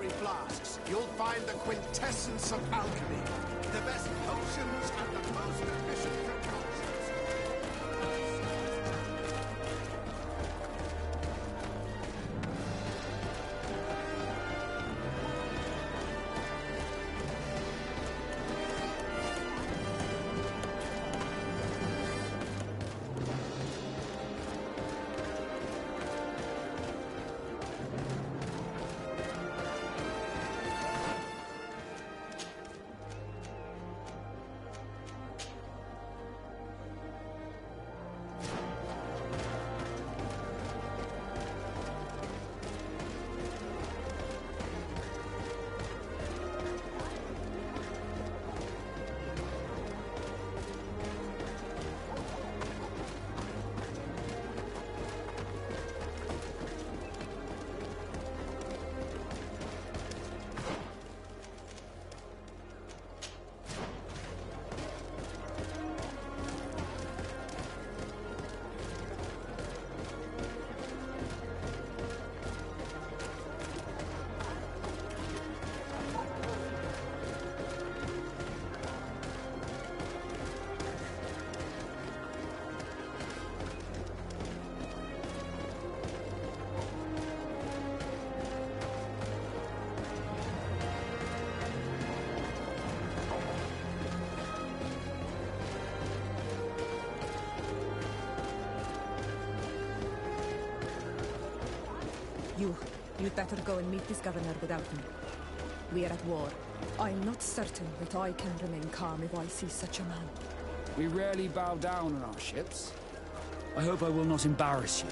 legendary flasks, you'll find the quintessence of alchemy. The best potions and the most efficient concoctions. You'd better go and meet this governor without me. We are at war. I'm not certain that I can remain calm if I see such a man. We rarely bow down on our ships. I hope I will not embarrass you.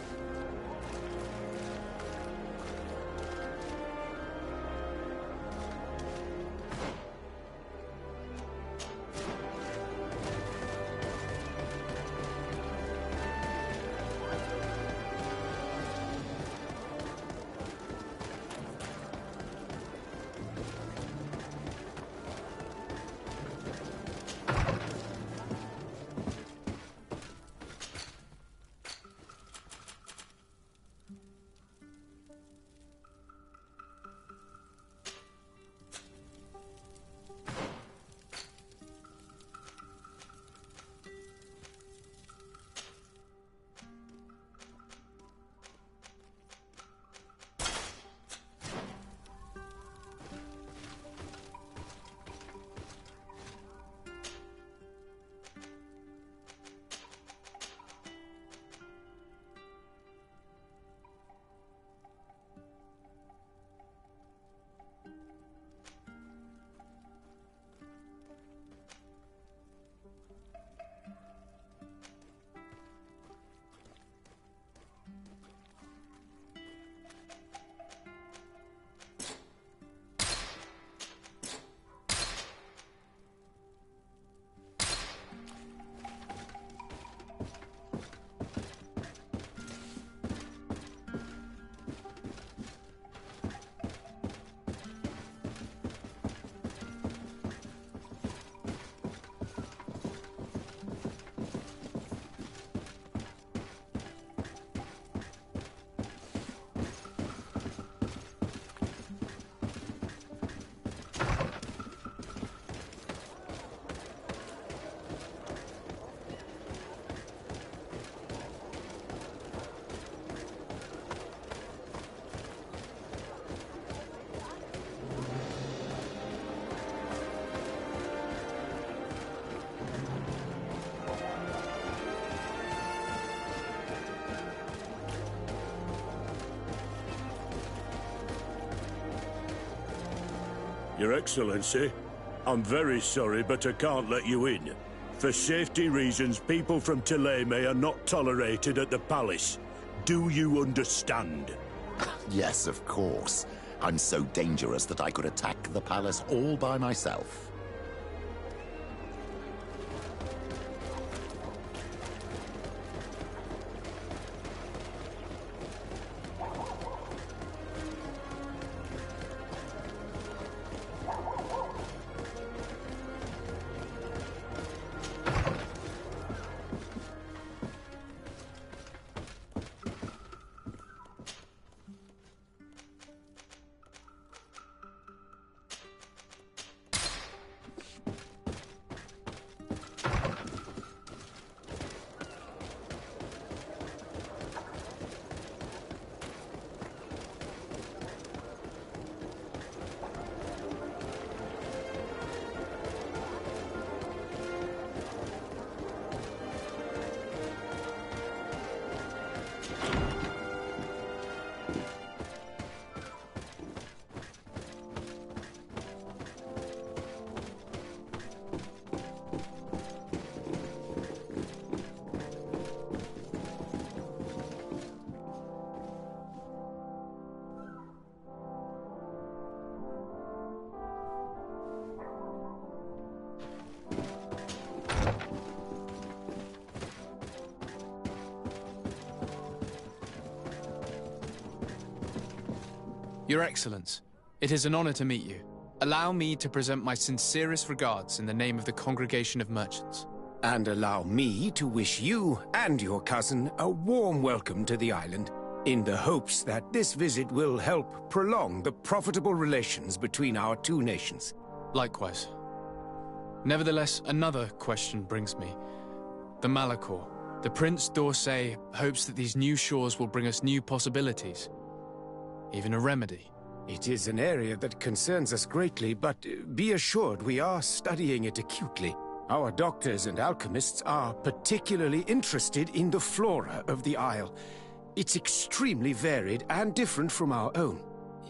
Your Excellency, I'm very sorry, but I can't let you in. For safety reasons, people from Thélème are not tolerated at the palace. Do you understand? Yes, of course. I'm so dangerous that I could attack the palace all by myself. Your Excellence, it is an honor to meet you. Allow me to present my sincerest regards in the name of the Congregation of Merchants. And allow me to wish you and your cousin a warm welcome to the island, in the hopes that this visit will help prolong the profitable relations between our two nations. Likewise. Nevertheless, another question brings me. The Malachor. The Prince d'Orsay hopes that these new shores will bring us new possibilities. Even a remedy. It is an area that concerns us greatly, but be assured we are studying it acutely. Our doctors and alchemists are particularly interested in the flora of the Isle. It's extremely varied and different from our own.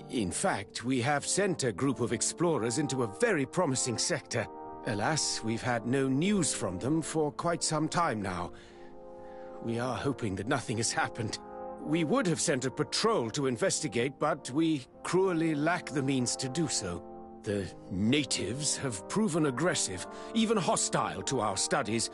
In fact, we have sent a group of explorers into a very promising sector. Alas, we've had no news from them for quite some time now. We are hoping that nothing has happened. We would have sent a patrol to investigate, but we cruelly lack the means to do so. The natives have proven aggressive, even hostile to our studies,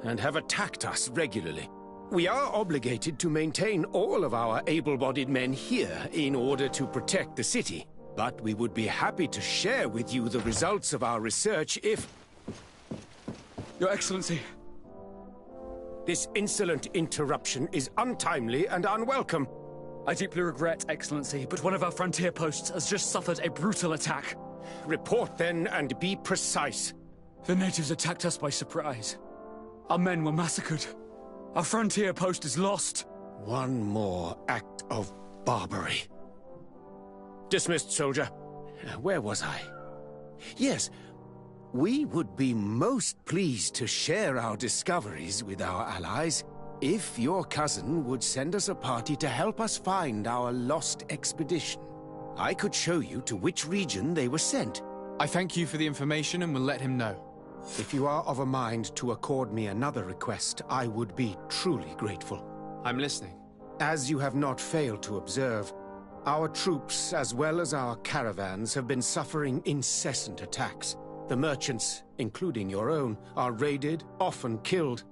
and have attacked us regularly. We are obligated to maintain all of our able-bodied men here in order to protect the city. But we would be happy to share with you the results of our research if... Your Excellency. This insolent interruption is untimely and unwelcome. I deeply regret, Excellency, but one of our frontier posts has just suffered a brutal attack. Report then, and be precise. The natives attacked us by surprise. Our men were massacred. Our frontier post is lost. One more act of barbary. Dismissed, soldier. Where was I? Yes. We would be most pleased to share our discoveries with our allies if your cousin would send us a party to help us find our lost expedition. I could show you to which region they were sent. I thank you for the information and will let him know. If you are of a mind to accord me another request, I would be truly grateful. I'm listening. As you have not failed to observe, our troops, as well as our caravans, have been suffering incessant attacks. The merchants, including your own, are raided, often killed,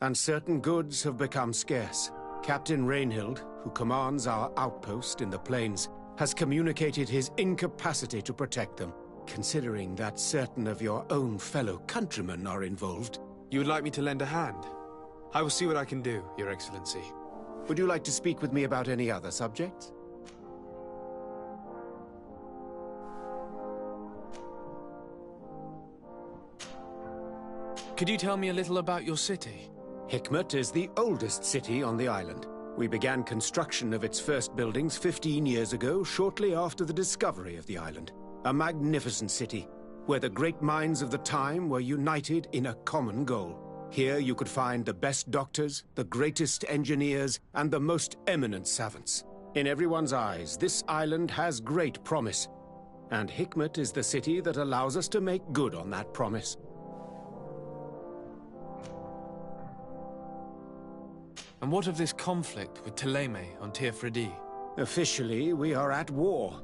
and certain goods have become scarce. Captain Rainhild, who commands our outpost in the plains, has communicated his incapacity to protect them, considering that certain of your own fellow countrymen are involved. You would like me to lend a hand? I will see what I can do, Your Excellency. Would you like to speak with me about any other subjects? Could you tell me a little about your city? Hikmet is the oldest city on the island. We began construction of its first buildings 15 years ago, shortly after the discovery of the island. A magnificent city, where the great minds of the time were united in a common goal. Here you could find the best doctors, the greatest engineers, and the most eminent savants. In everyone's eyes, this island has great promise, and Hikmet is the city that allows us to make good on that promise. And what of this conflict with Thélème on Tirfredi? Officially, we are at war,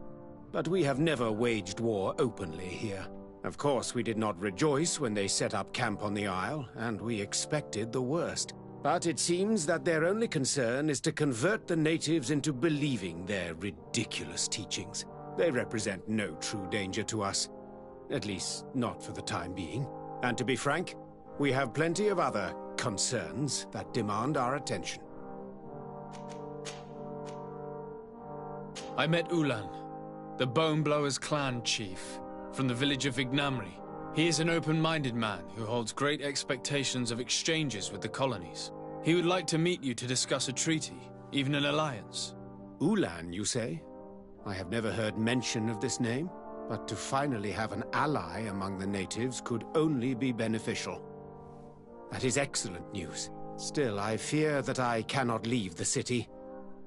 but we have never waged war openly here. Of course, we did not rejoice when they set up camp on the Isle, and we expected the worst. But it seems that their only concern is to convert the natives into believing their ridiculous teachings. They represent no true danger to us. At least, not for the time being. And to be frank, we have plenty of other concerns that demand our attention. I met Ulan, the Bone Blowers clan chief, from the village of Vignamri. He is an open-minded man who holds great expectations of exchanges with the colonies. He would like to meet you to discuss a treaty, even an alliance. Ulan, you say? I have never heard mention of this name, but to finally have an ally among the natives could only be beneficial. That is excellent news. Still, I fear that I cannot leave the city.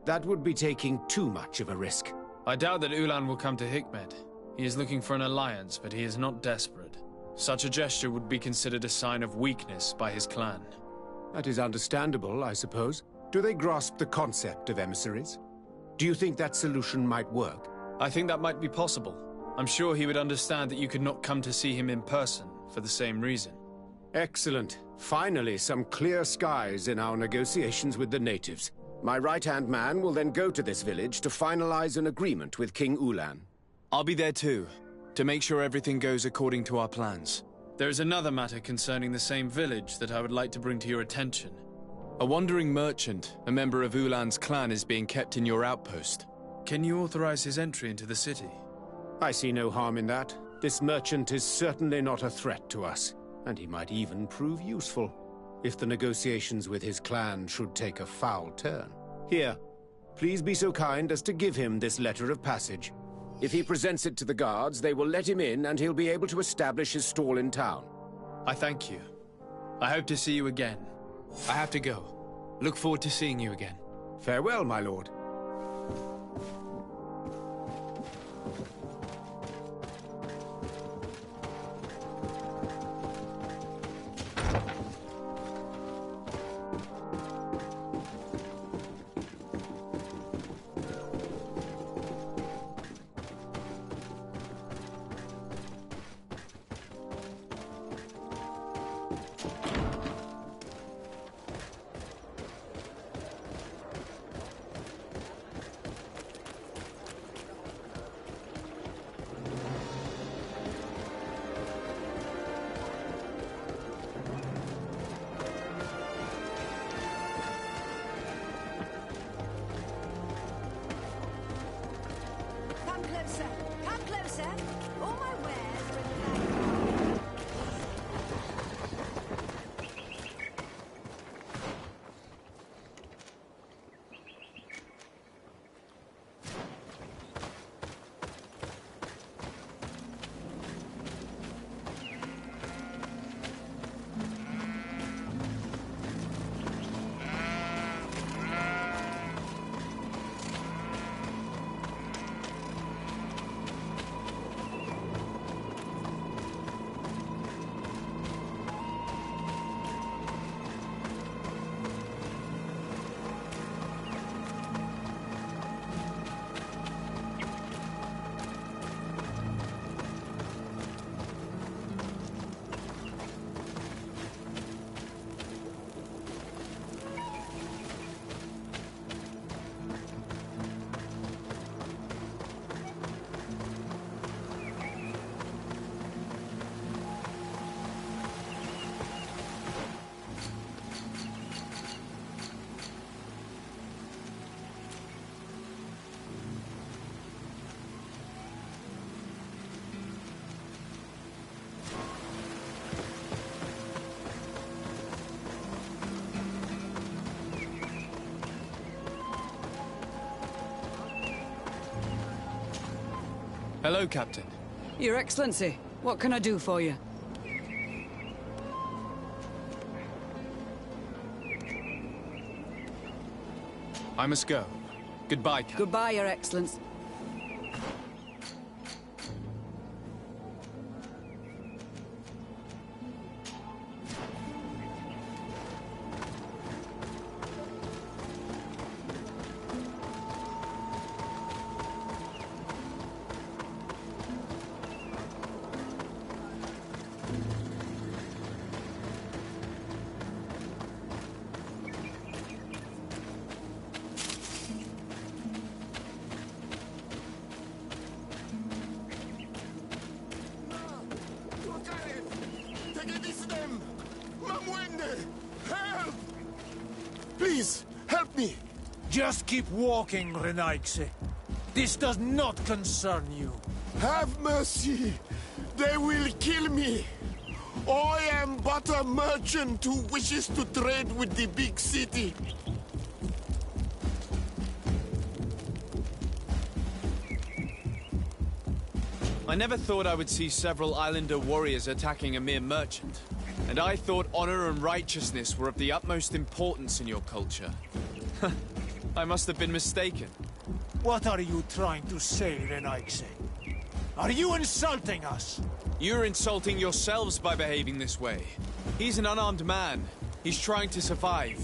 That would be taking too much of a risk. I doubt that Ulan will come to Hikmet. He is looking for an alliance, but he is not desperate. Such a gesture would be considered a sign of weakness by his clan. That is understandable, I suppose. Do they grasp the concept of emissaries? Do you think that solution might work? I think that might be possible. I'm sure he would understand that you could not come to see him in person for the same reason. Excellent. Finally, some clear skies in our negotiations with the natives. My right-hand man will then go to this village to finalize an agreement with King Ulan. I'll be there too, to make sure everything goes according to our plans. There is another matter concerning the same village that I would like to bring to your attention. A wandering merchant, a member of Ulan's clan, is being kept in your outpost. Can you authorize his entry into the city? I see no harm in that. This merchant is certainly not a threat to us, and he might even prove useful, if the negotiations with his clan should take a foul turn. Here, please be so kind as to give him this letter of passage. If he presents it to the guards, they will let him in and he'll be able to establish his stall in town. I thank you. I hope to see you again. I have to go. Look forward to seeing you again. Farewell, my lord. Come closer. All my wares are in the Hello, Captain. Your Excellency, what can I do for you? I must go. Goodbye, Captain. Goodbye, Your Excellency. Please, help me! Just keep walking, Renaigse. This does not concern you. Have mercy! They will kill me! I am but a merchant who wishes to trade with the big city. I never thought I would see several islander warriors attacking a mere merchant. And I thought honor and righteousness were of the utmost importance in your culture. I must have been mistaken. What are you trying to say, Renaigse? Are you insulting us? You're insulting yourselves by behaving this way. He's an unarmed man. He's trying to survive.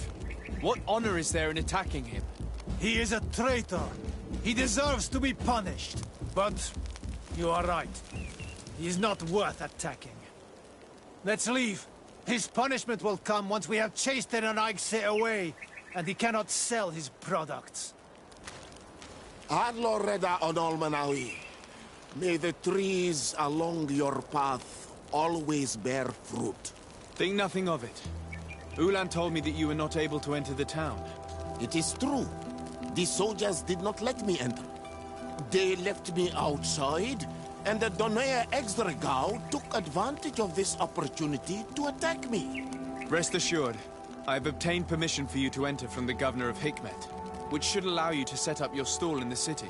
What honor is there in attacking him? He is a traitor. He deserves to be punished. But you are right. He is not worth attacking. Let's leave. His punishment will come once we have chased Renaigse away. and he cannot sell his products. Adloreda Onolmanawi. May the trees along your path always bear fruit. Think nothing of it. Ulan told me that you were not able to enter the town. It is true. The soldiers did not let me enter. They left me outside, and the Donea Exdragao took advantage of this opportunity to attack me. Rest assured, I have obtained permission for you to enter from the governor of Hikmet, which should allow you to set up your stall in the city.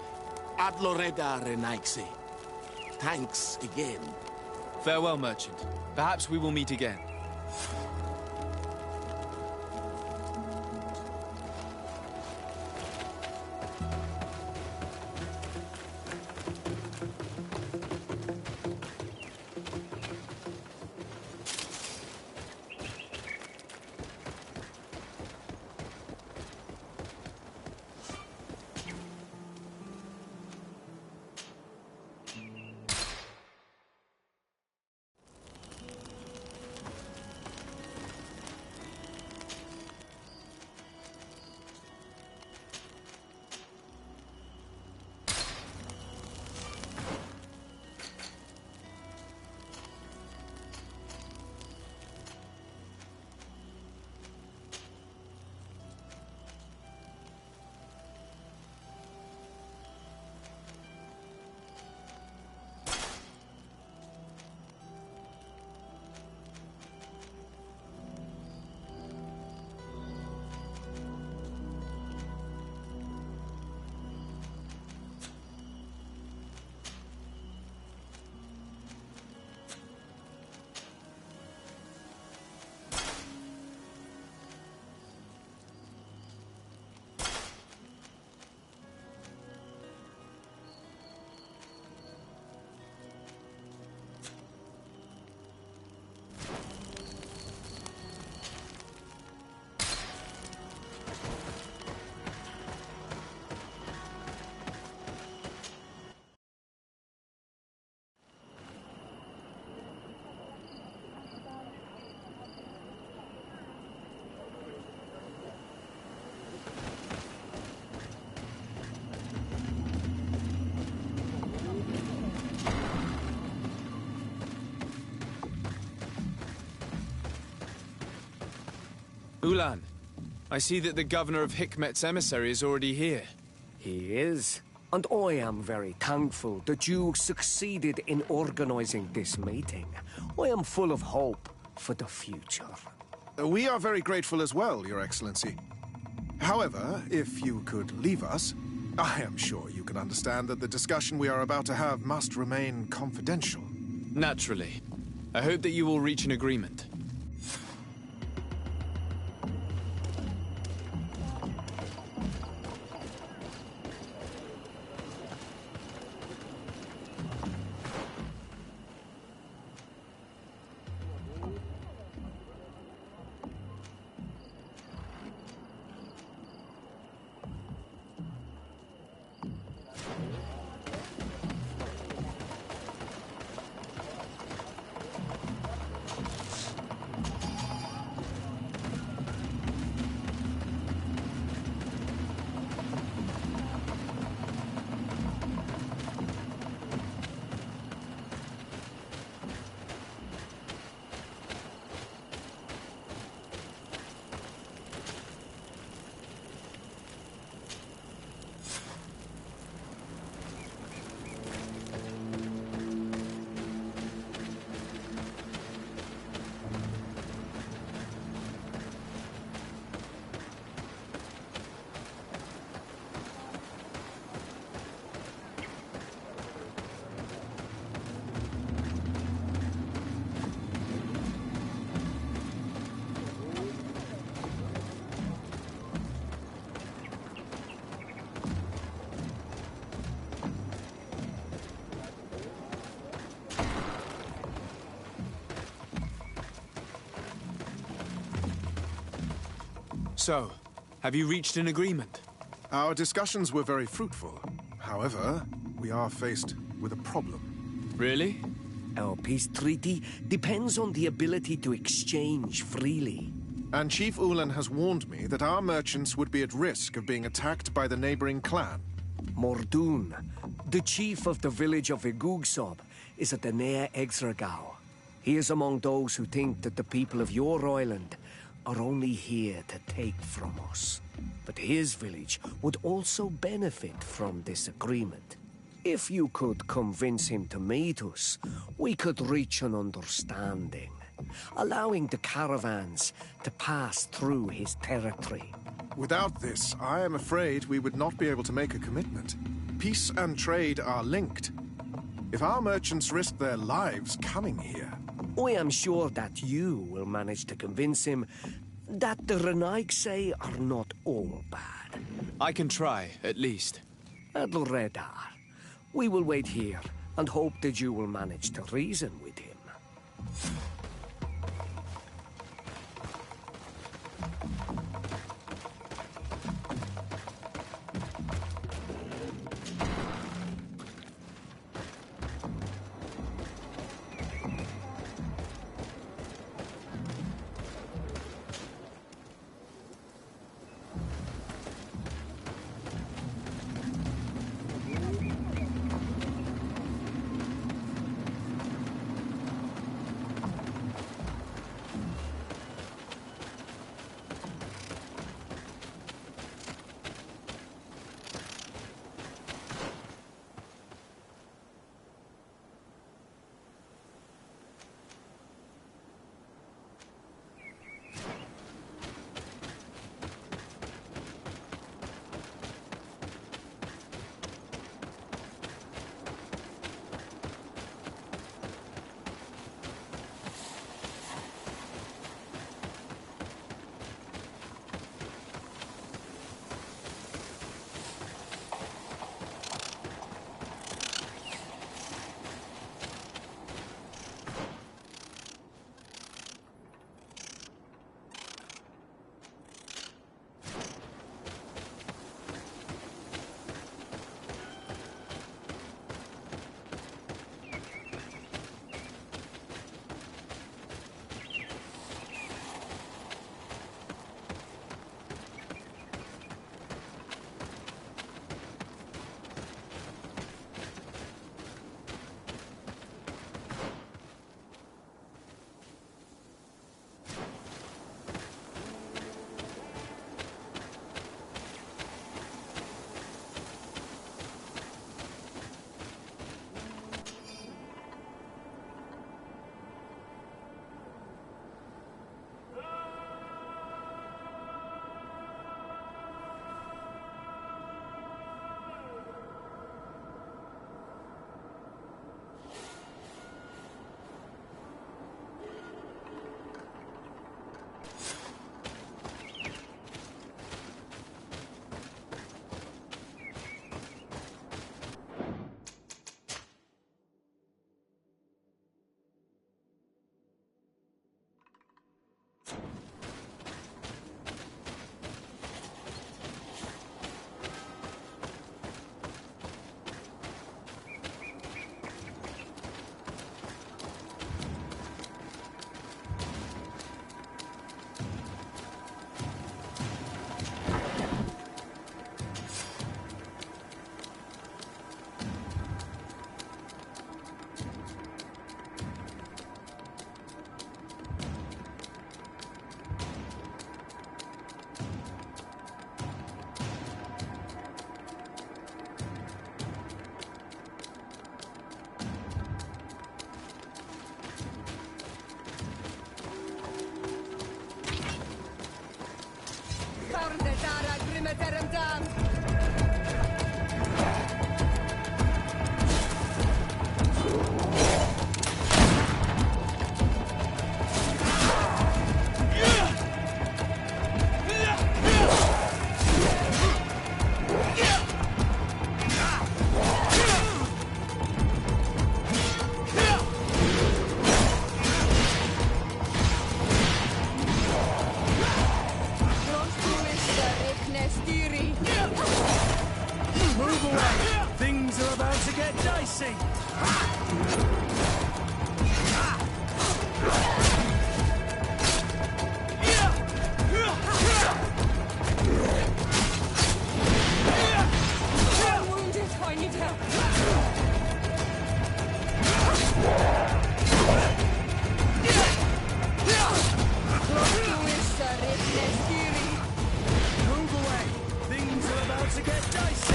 Adloreda Renaikse. Thanks again. Farewell, merchant. Perhaps we will meet again. Ulan, I see that the governor of Hikmet's emissary is already here. He is. And I am very thankful that you succeeded in organizing this meeting. I am full of hope for the future. We are very grateful as well, Your Excellency. However, if you could leave us, I am sure you can understand that the discussion we are about to have must remain confidential. Naturally. I hope that you will reach an agreement. So, have you reached an agreement? Our discussions were very fruitful. However, we are faced with a problem. Really? Our peace treaty depends on the ability to exchange freely. And Chief Ulan has warned me that our merchants would be at risk of being attacked by the neighboring clan. Mordoon, the chief of the village of Igugsob, is at the near Exregao. He is among those who think that the people of your island are only here to take from us. But his village would also benefit from this agreement. If you could convince him to meet us, we could reach an understanding, allowing the caravans to pass through his territory. Without this, I am afraid we would not be able to make a commitment. Peace and trade are linked. If our merchants risk their lives coming here... I am sure that you will manage to convince him that the Renaigse are not all bad. I can try, at least. Adlredar, we will wait here and hope that you will manage to reason with him. to get dicey.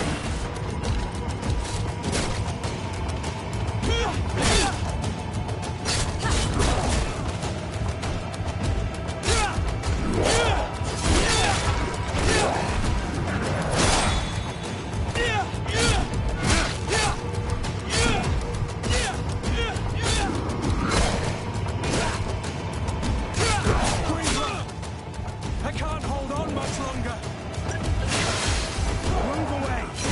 I can't hold on much longer. Move away.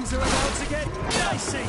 Things are about to get dicey!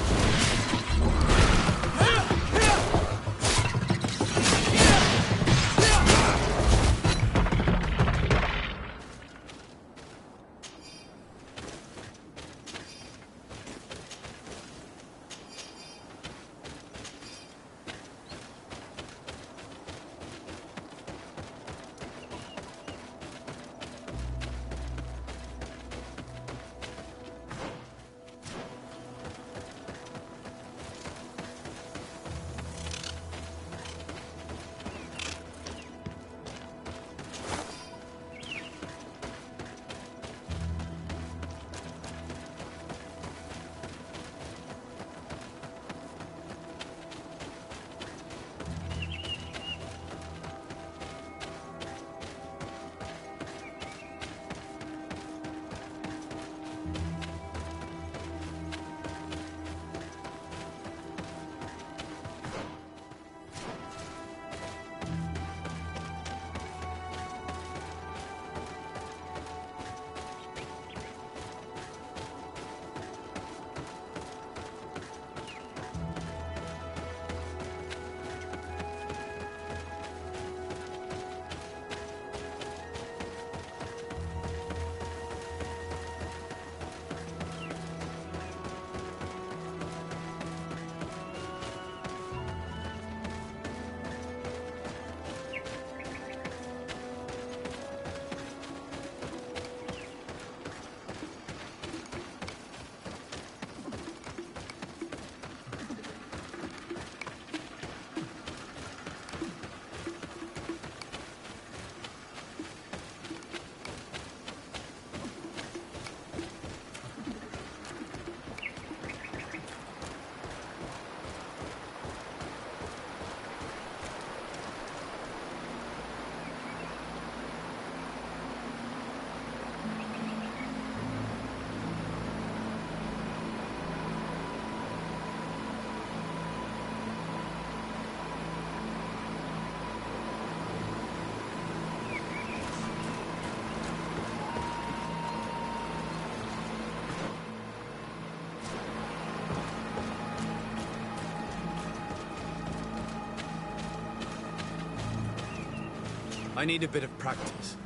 I need a bit of practice.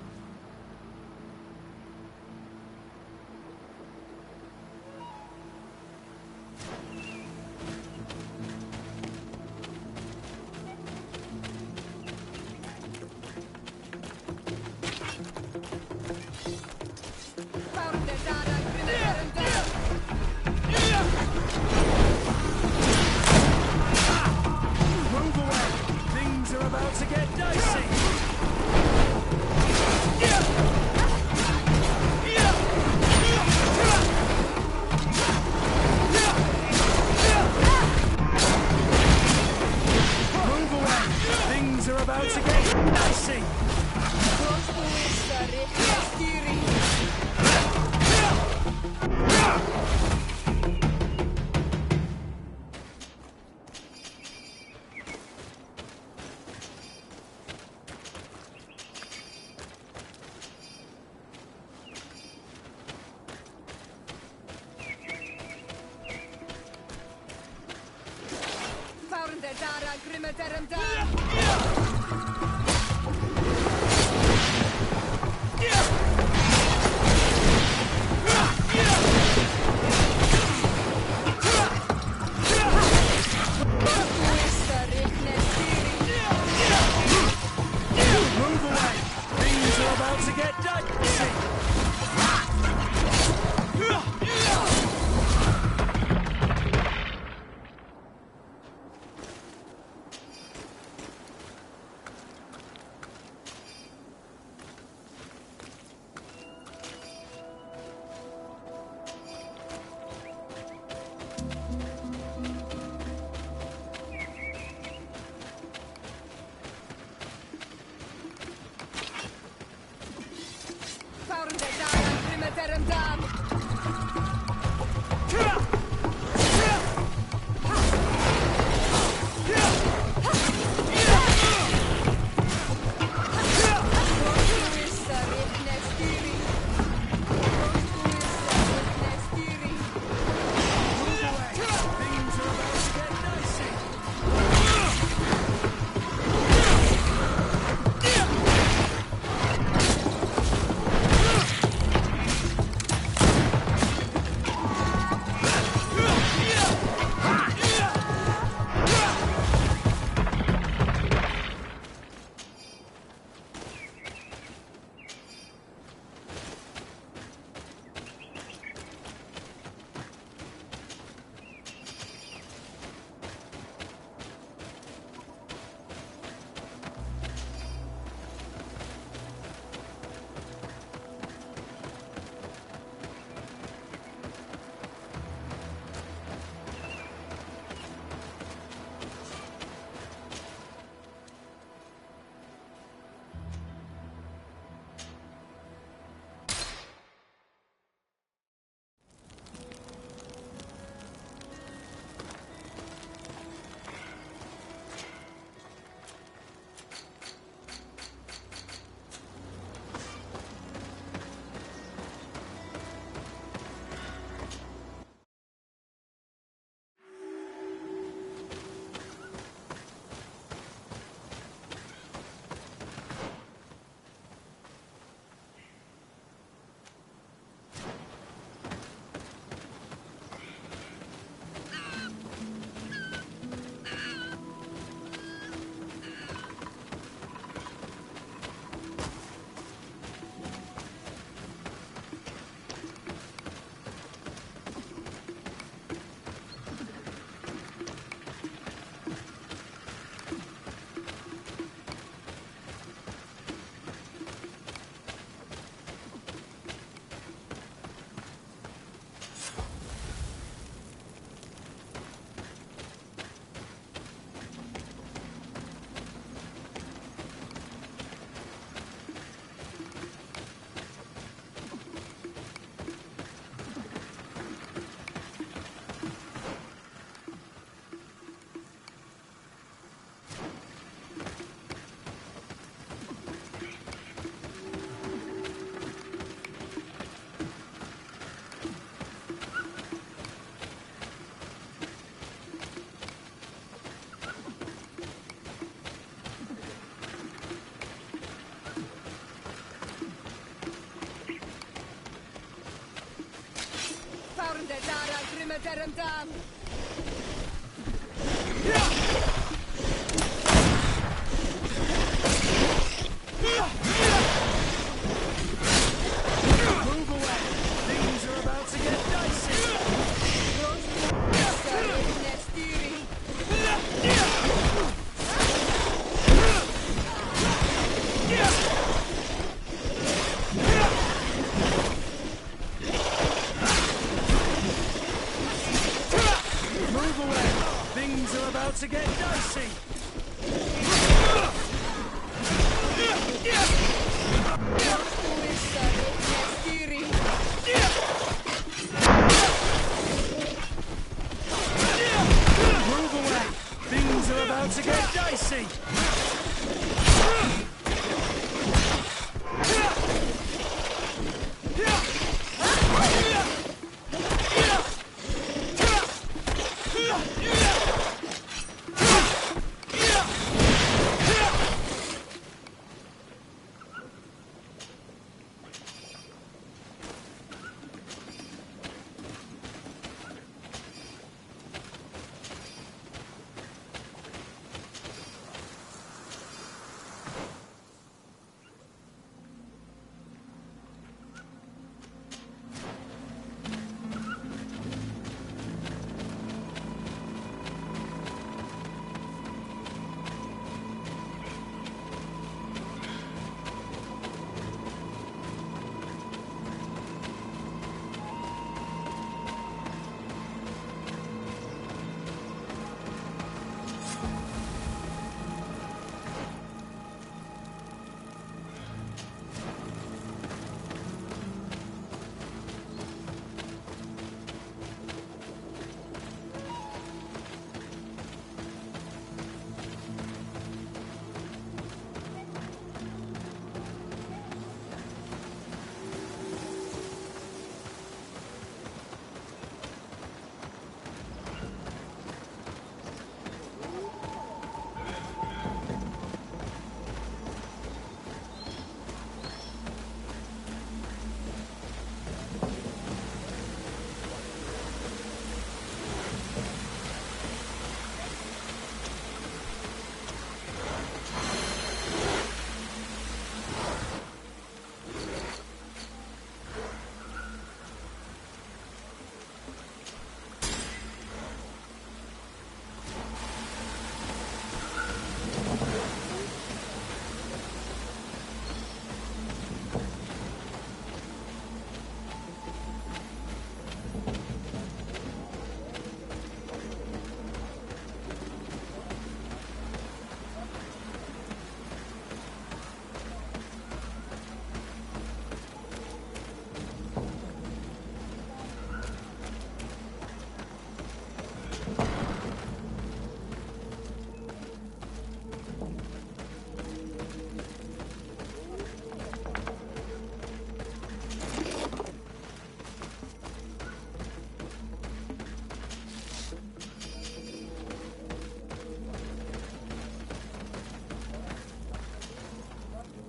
Move away! Things are about to get dicey! Move away! Things are about to get dicey! Move away! Things are about to get dicey! Move away. Things are about to get dicey. Move away. Things are about to get dicey. Move away. Things are about to get dicey.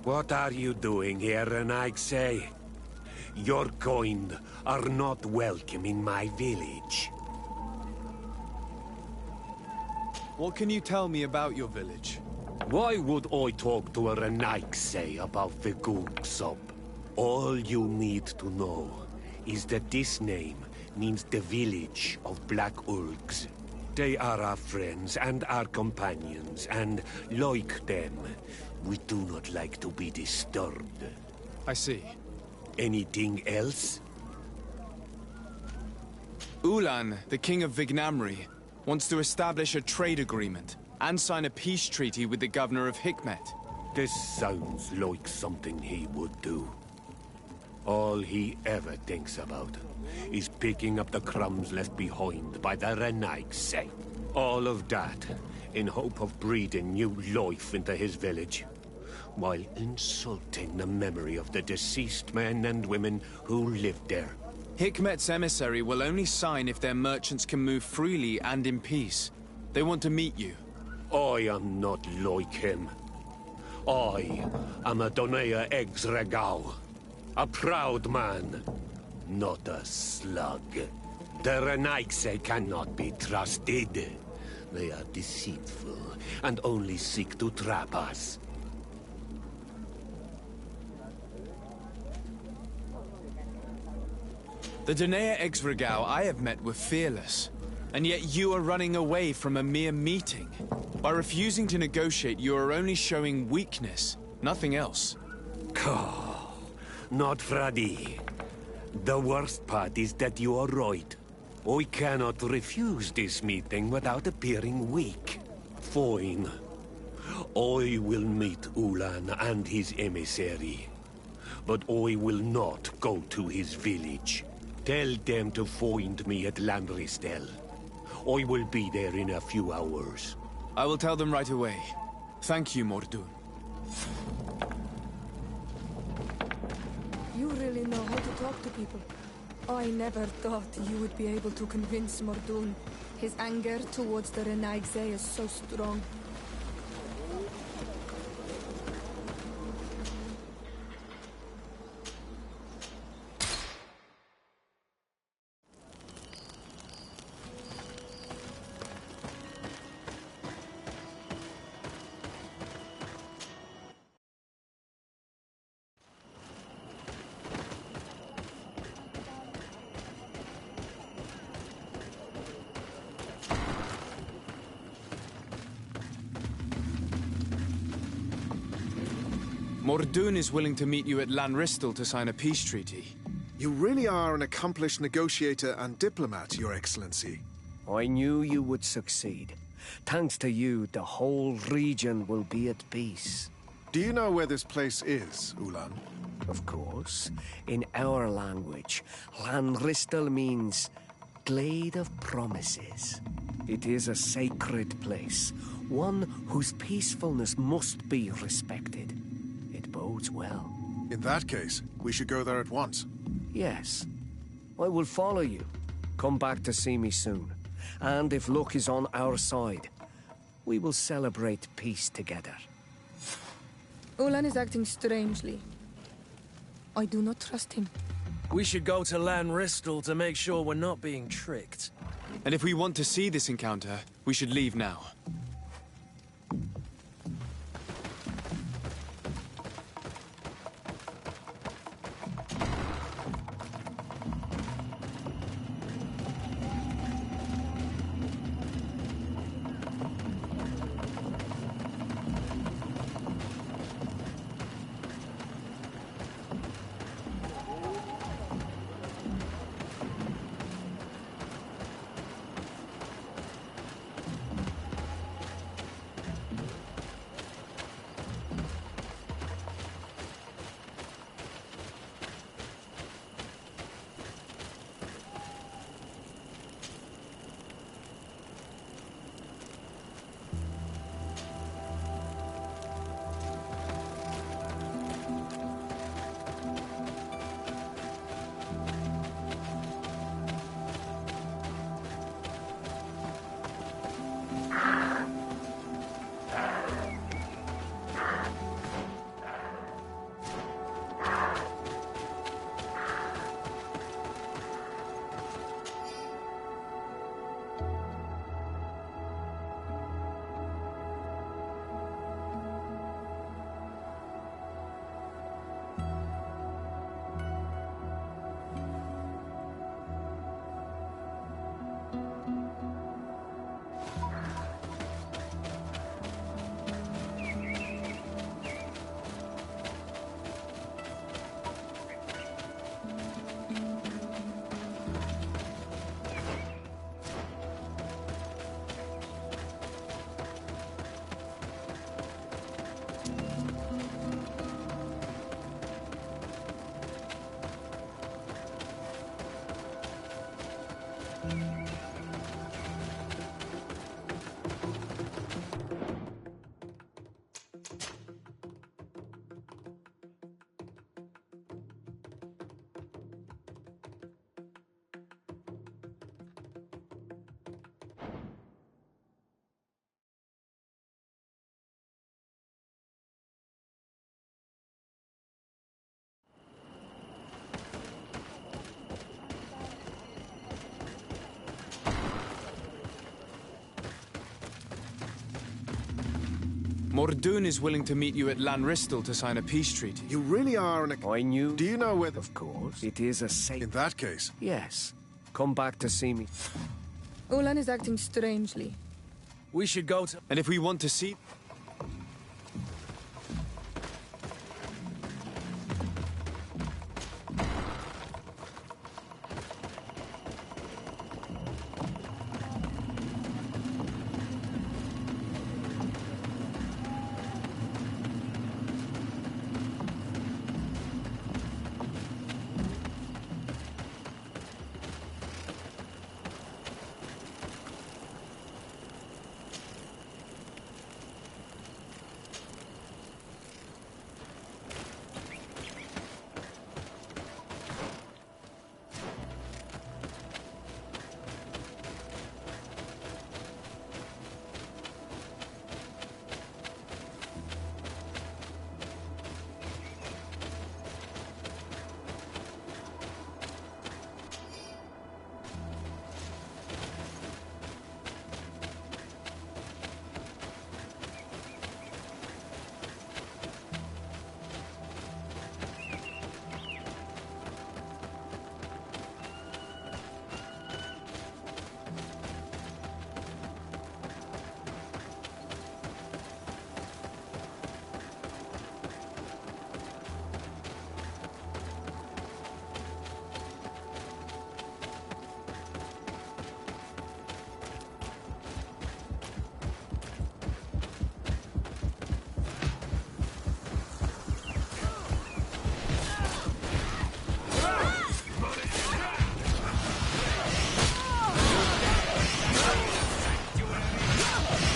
What are you doing here, Renaigse? Your kind are not welcome in my village. What can you tell me about your village? Why would I talk to a Renaigse about the Googsop? All you need to know is that this name means the village of Black Ulgs. They are our friends and our companions, and like them, we do not like to be disturbed. I see. Anything else? Ulan, the king of Vignamri, wants to establish a trade agreement and sign a peace treaty with the governor of Hikmet. This sounds like something he would do. All he ever thinks about is picking up the crumbs left behind by the Renaigse. All of that in hope of breathing new life into his village, while insulting the memory of the deceased men and women who lived there. Hikmet's emissary will only sign if their merchants can move freely and in peace. They want to meet you. I am not like him. I am a Donea Exregao, a proud man, not a slug. The Renaigse cannot be trusted. They are deceitful and only seek to trap us. The Danea Exregao I have met were fearless, and yet you are running away from a mere meeting. By refusing to negotiate, you are only showing weakness, nothing else. Not Freddy. The worst part is that you are right. I cannot refuse this meeting without appearing weak. Fine. I will meet Ulan and his emissary. But I will not go to his village. Tell them to find me at Landristel. I will be there in a few hours. I will tell them right away. Thank you, Mordun. You really know how to talk to people. I never thought you would be able to convince Mordun. His anger towards the Renaigse is so strong. Mordun is willing to meet you at Lanristel to sign a peace treaty. You really are an accomplished negotiator and diplomat, Your Excellency. I knew you would succeed. Thanks to you, the whole region will be at peace. Do you know where this place is, Ulan? Of course. In our language, Lanristel means Glade of Promises. It is a sacred place, one whose peacefulness must be respected. It bodes well. In that case, we should go there at once. Yes. I will follow you. Come back to see me soon. And if luck is on our side, we will celebrate peace together. Ulan is acting strangely. I do not trust him. We should go to Lanristel to make sure we're not being tricked. And if we want to see this encounter, we should leave now. Mordoon is willing to meet you at Lanristel to sign a peace treaty. You really are an... I knew. Do you know where... Of course. It is a safe... In that case... Yes. Come back to see me. Ulan is acting strangely. We should go to... And if we want to see...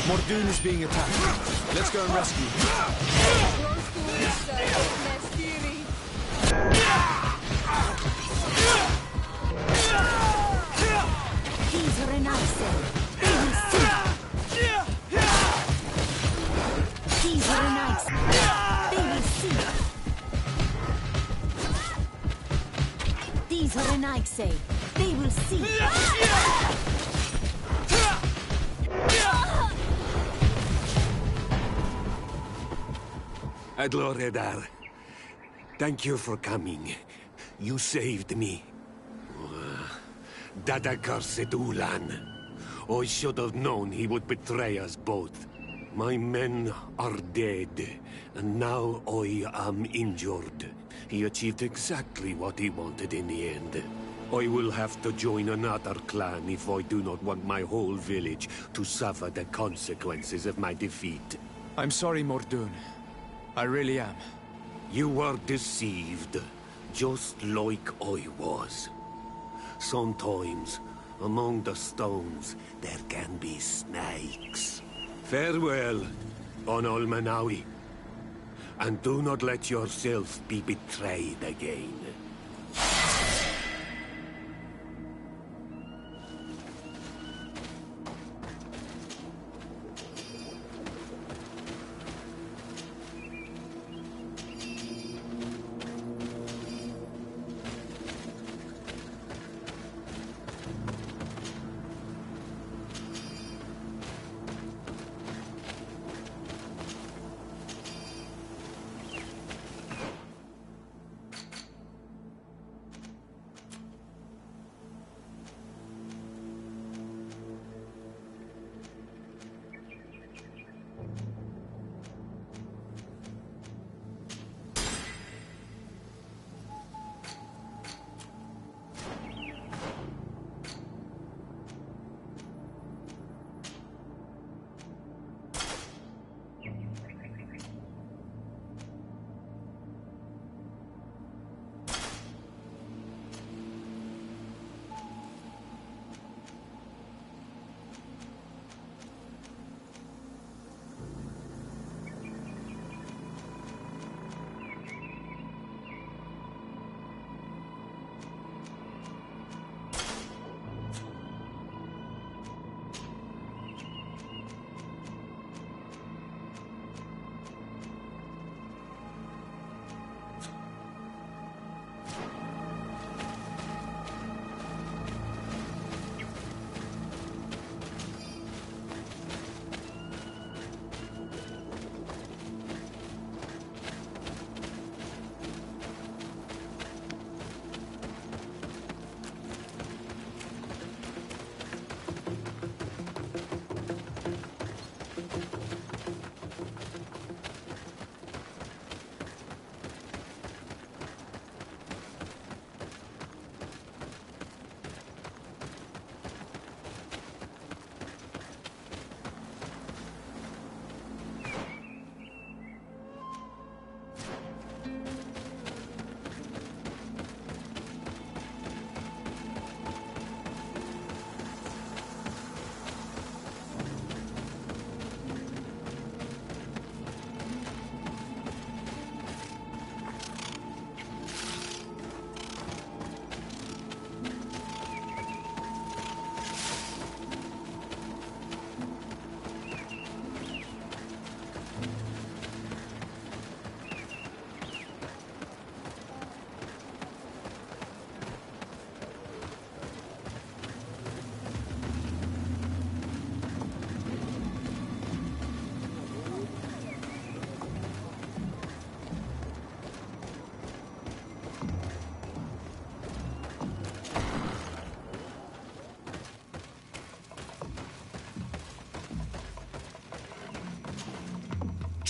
Mordoon is being attacked. Let's go and rescue him. They will see. Adloredar, thank you for coming. You saved me. That accursed Ulan. I should have known he would betray us both. My men are dead, and now I am injured. He achieved exactly what he wanted in the end. I will have to join another clan if I do not want my whole village to suffer the consequences of my defeat. I'm sorry, Mordoon. I really am. You were deceived, just like I was. Sometimes, among the stones, there can be snakes. Farewell, on Almanawi. And do not let yourself be betrayed again.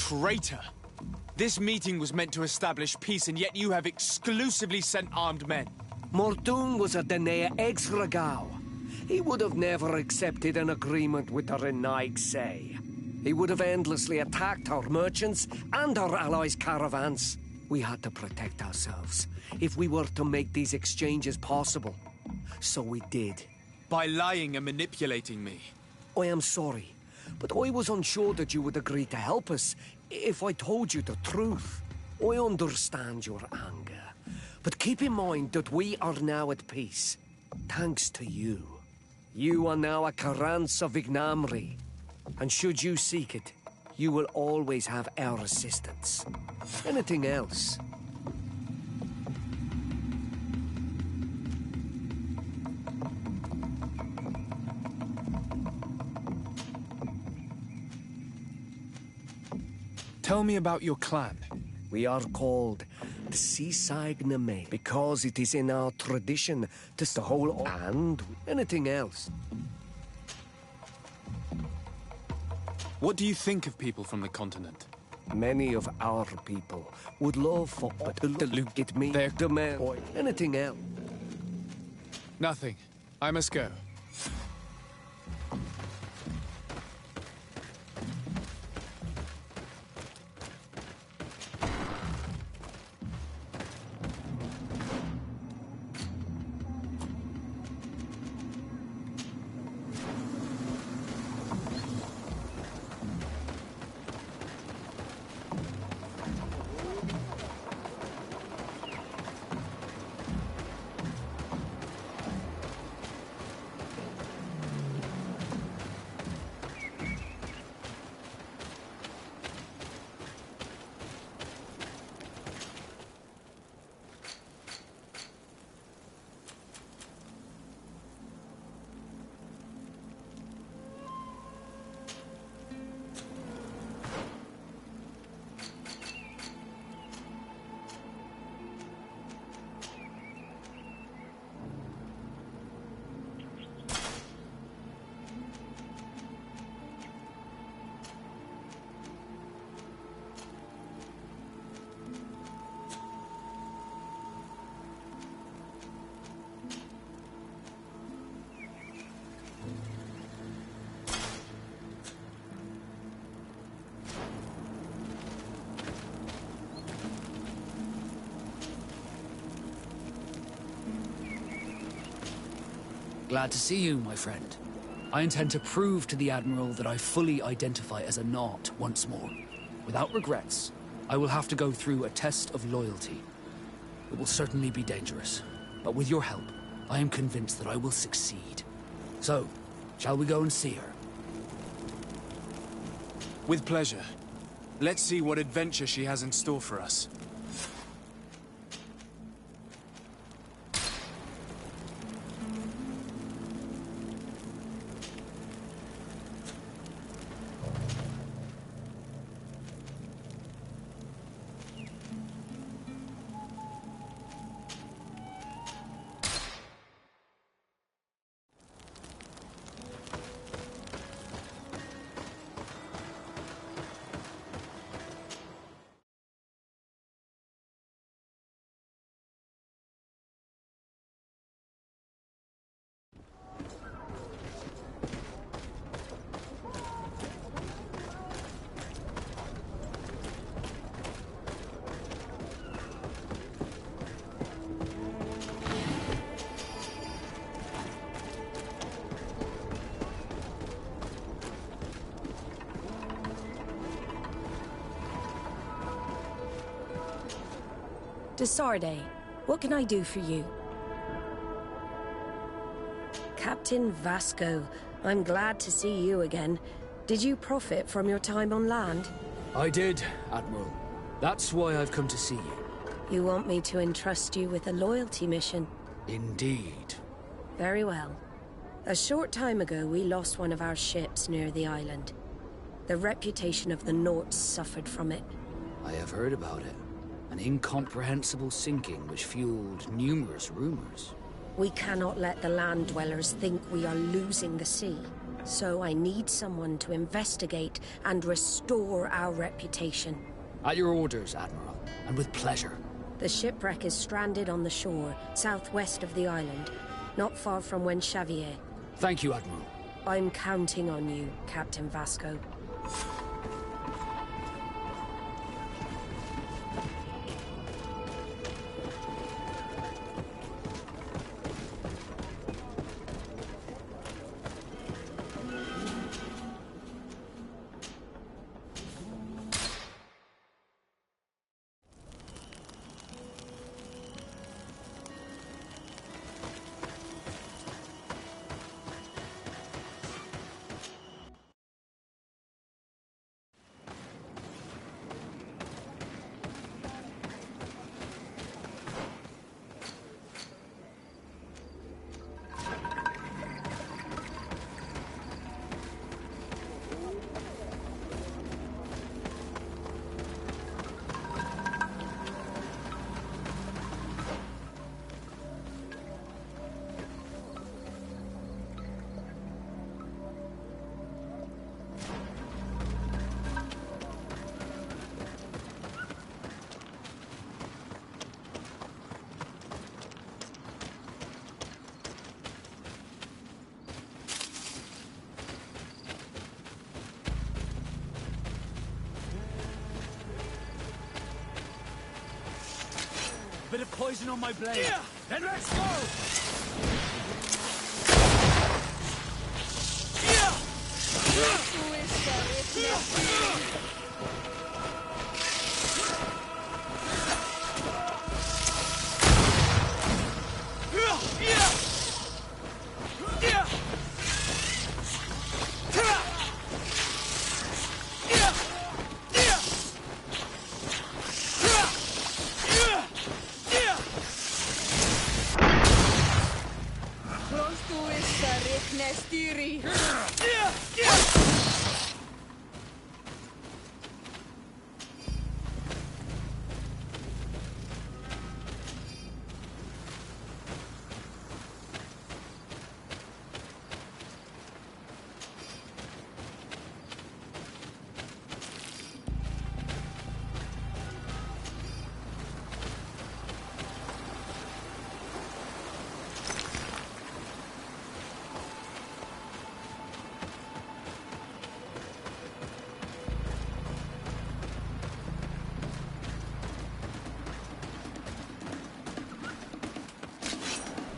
traitor! This meeting was meant to establish peace, and yet you have exclusively sent armed men. Mordoon was a Denea Exregao. He would have never accepted an agreement with the Renaigse. He would have endlessly attacked our merchants and our allies' caravans. We had to protect ourselves if we were to make these exchanges possible. So we did. By lying and manipulating me. I am sorry, but I was unsure that you would agree to help us if I told you the truth. I understand your anger, but keep in mind that we are now at peace, thanks to you. You are now a Carans of Ignamri, and should you seek it, you will always have our assistance. Anything else? Tell me about your clan. We are called the Seaside Name because it is in our tradition to the whole and anything else. What do you think of people from the continent? Many of our people would love for but to look at me, their demand, or anything else. Nothing. I must go. Glad to see you, my friend. I intend to prove to the Admiral that I fully identify as a Naut once more. Without regrets, I will have to go through a test of loyalty. It will certainly be dangerous, but with your help, I am convinced that I will succeed. So, shall we go and see her? With pleasure. Let's see what adventure she has in store for us. Desarde, what can I do for you? Captain Vasco, I'm glad to see you again. Did you profit from your time on land? I did, Admiral. That's why I've come to see you. You want me to entrust you with a loyalty mission? Indeed. Very well. A short time ago, we lost one of our ships near the island. The reputation of the Norts suffered from it. I have heard about it. An incomprehensible sinking which fueled numerous rumors. We cannot let the land dwellers think we are losing the sea. So I need someone to investigate and restore our reputation. At your orders, Admiral, and with pleasure. The shipwreck is stranded on the shore, southwest of the island, not far from Xavier. Thank you, Admiral. I'm counting on you, Captain Vasco. Bit of poison on my blade. Yeah. Then let's go!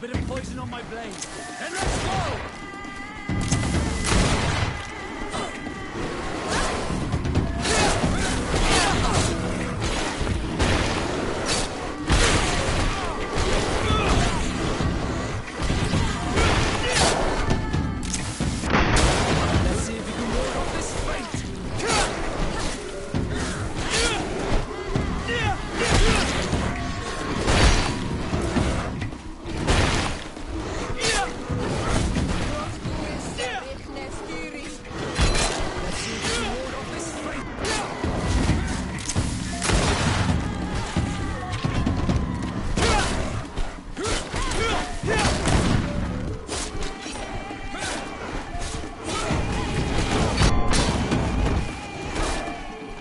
Bit of poison on my blade. Then let's go!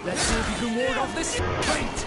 Let's see if you can ward off this fate. Let's see if you can ward off this fate!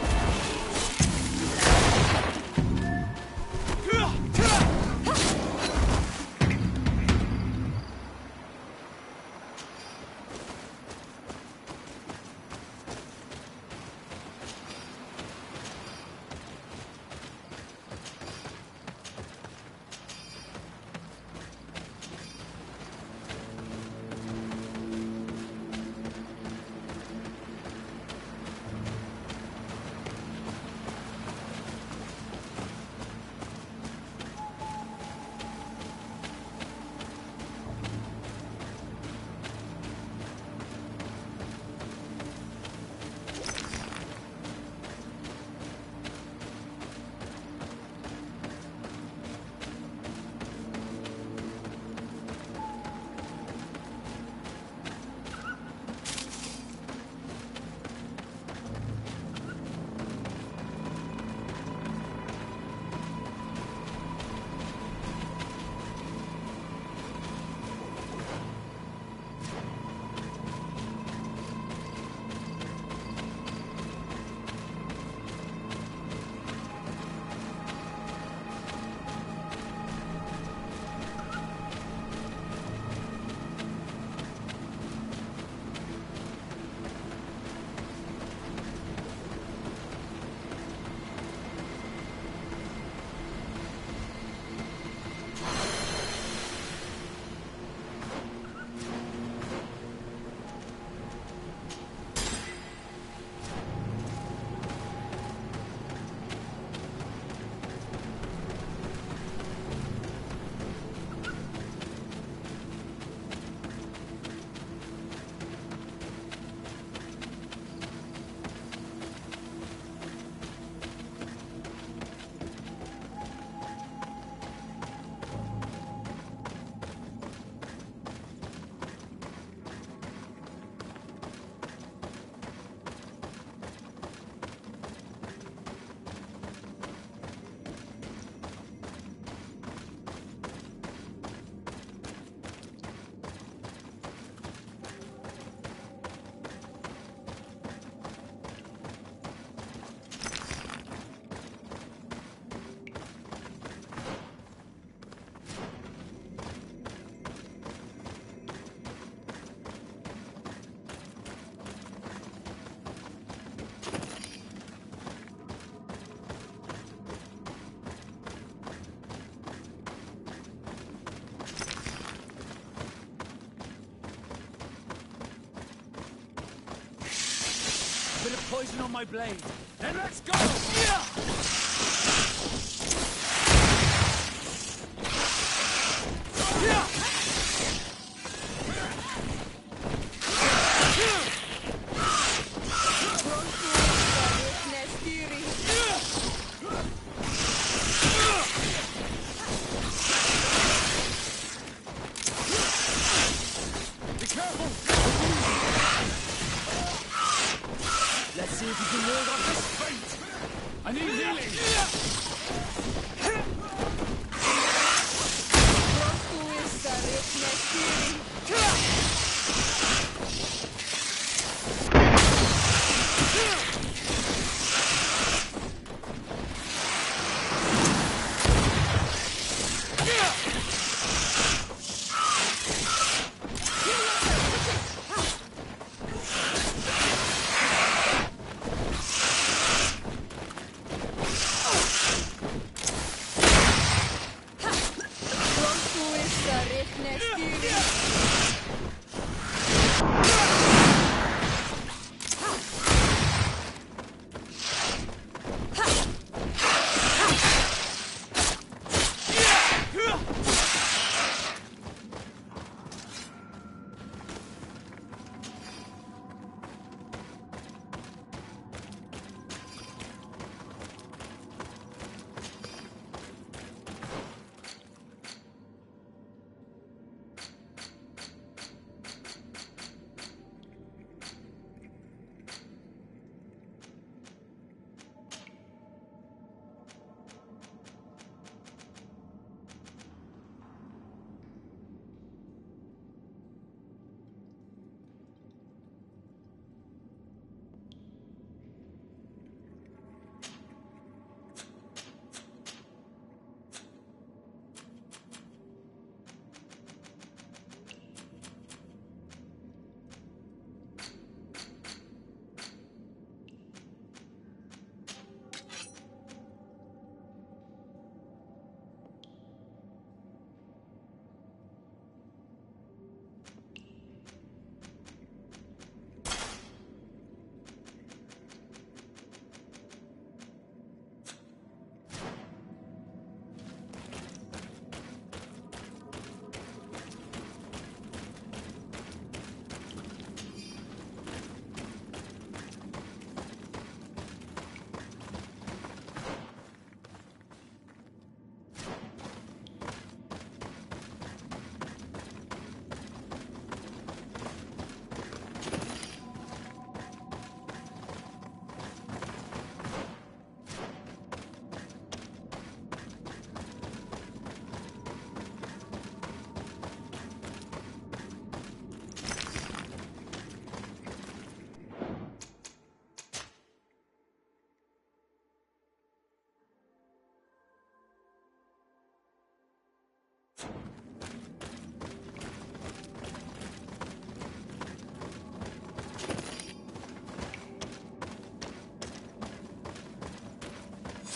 poison on my blade. Then let's go! Let's see if you can ward off this fate! I need healing!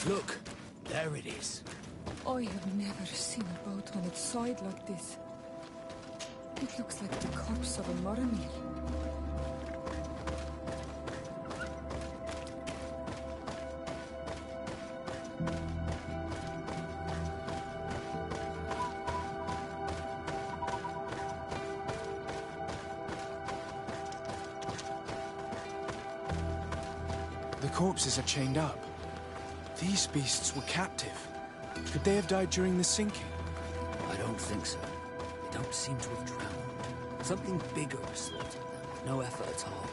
Look, there it is. I have never seen a boat on its side like this. It looks like the corpse of a Moramir. The corpses are chained up. These beasts were captive. Could they have died during the sinking? I don't think so. They don't seem to have drowned. Something bigger slaughtered them. No effort at all.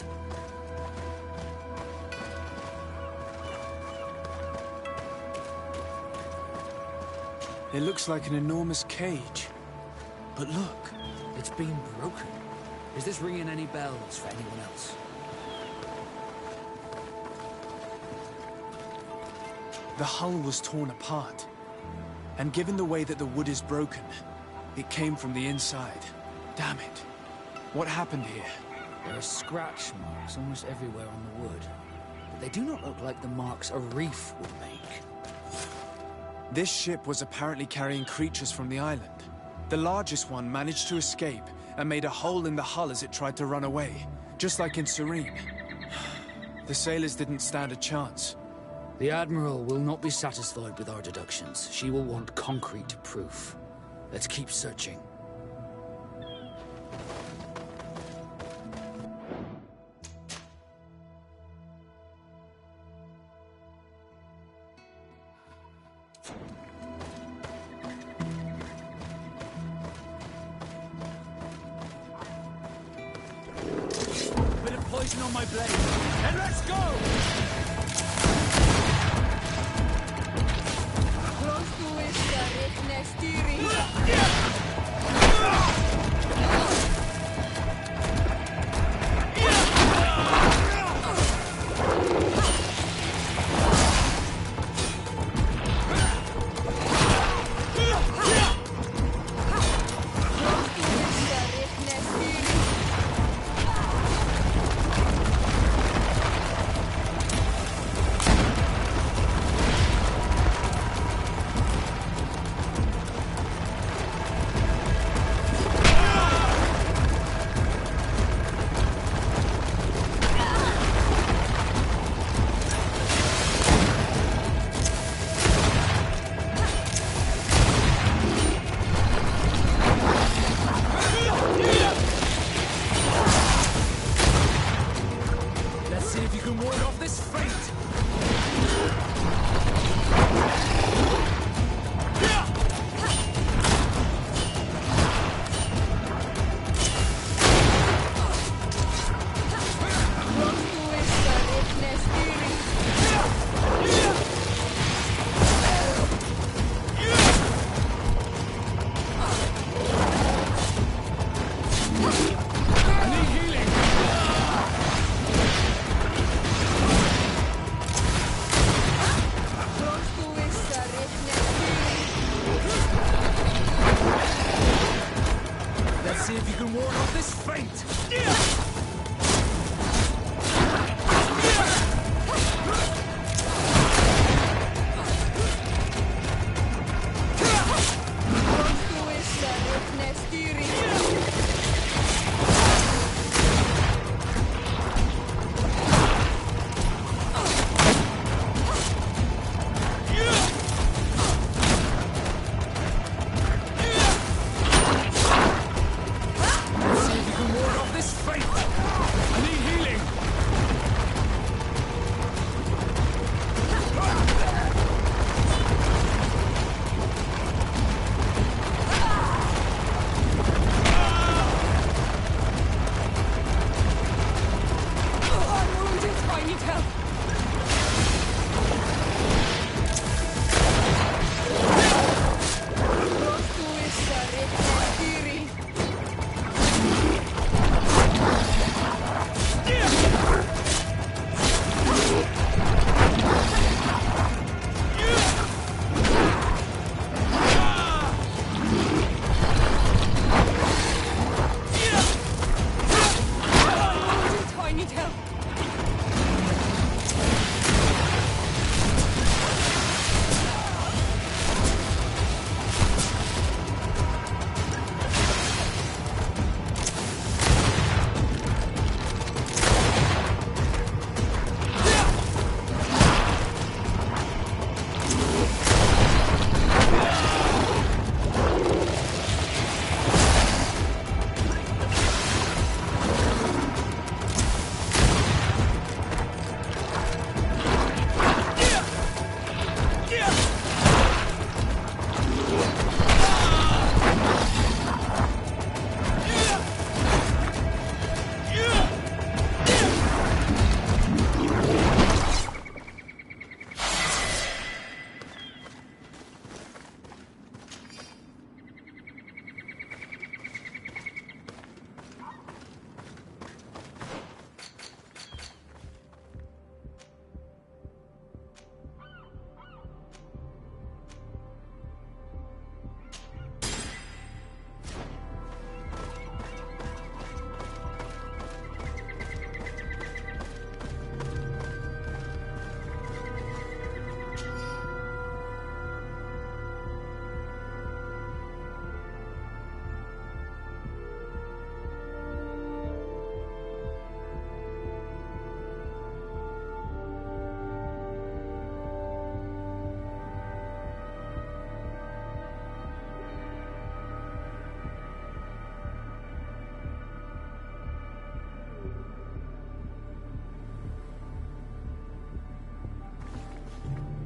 It looks like an enormous cage. But look, it's been broken. Is this ringing any bells for anyone else? the hull was torn apart. And given the way that the wood is broken, it came from the inside. Damn it. What happened here? There are scratch marks almost everywhere on the wood. But they do not look like the marks a reef would make. This ship was apparently carrying creatures from the island. The largest one managed to escape and made a hole in the hull as it tried to run away, just like in Serene. The sailors didn't stand a chance. The Admiral will not be satisfied with our deductions. She will want concrete proof. Let's keep searching. Bit of poison on my blade. And let's go! This fate!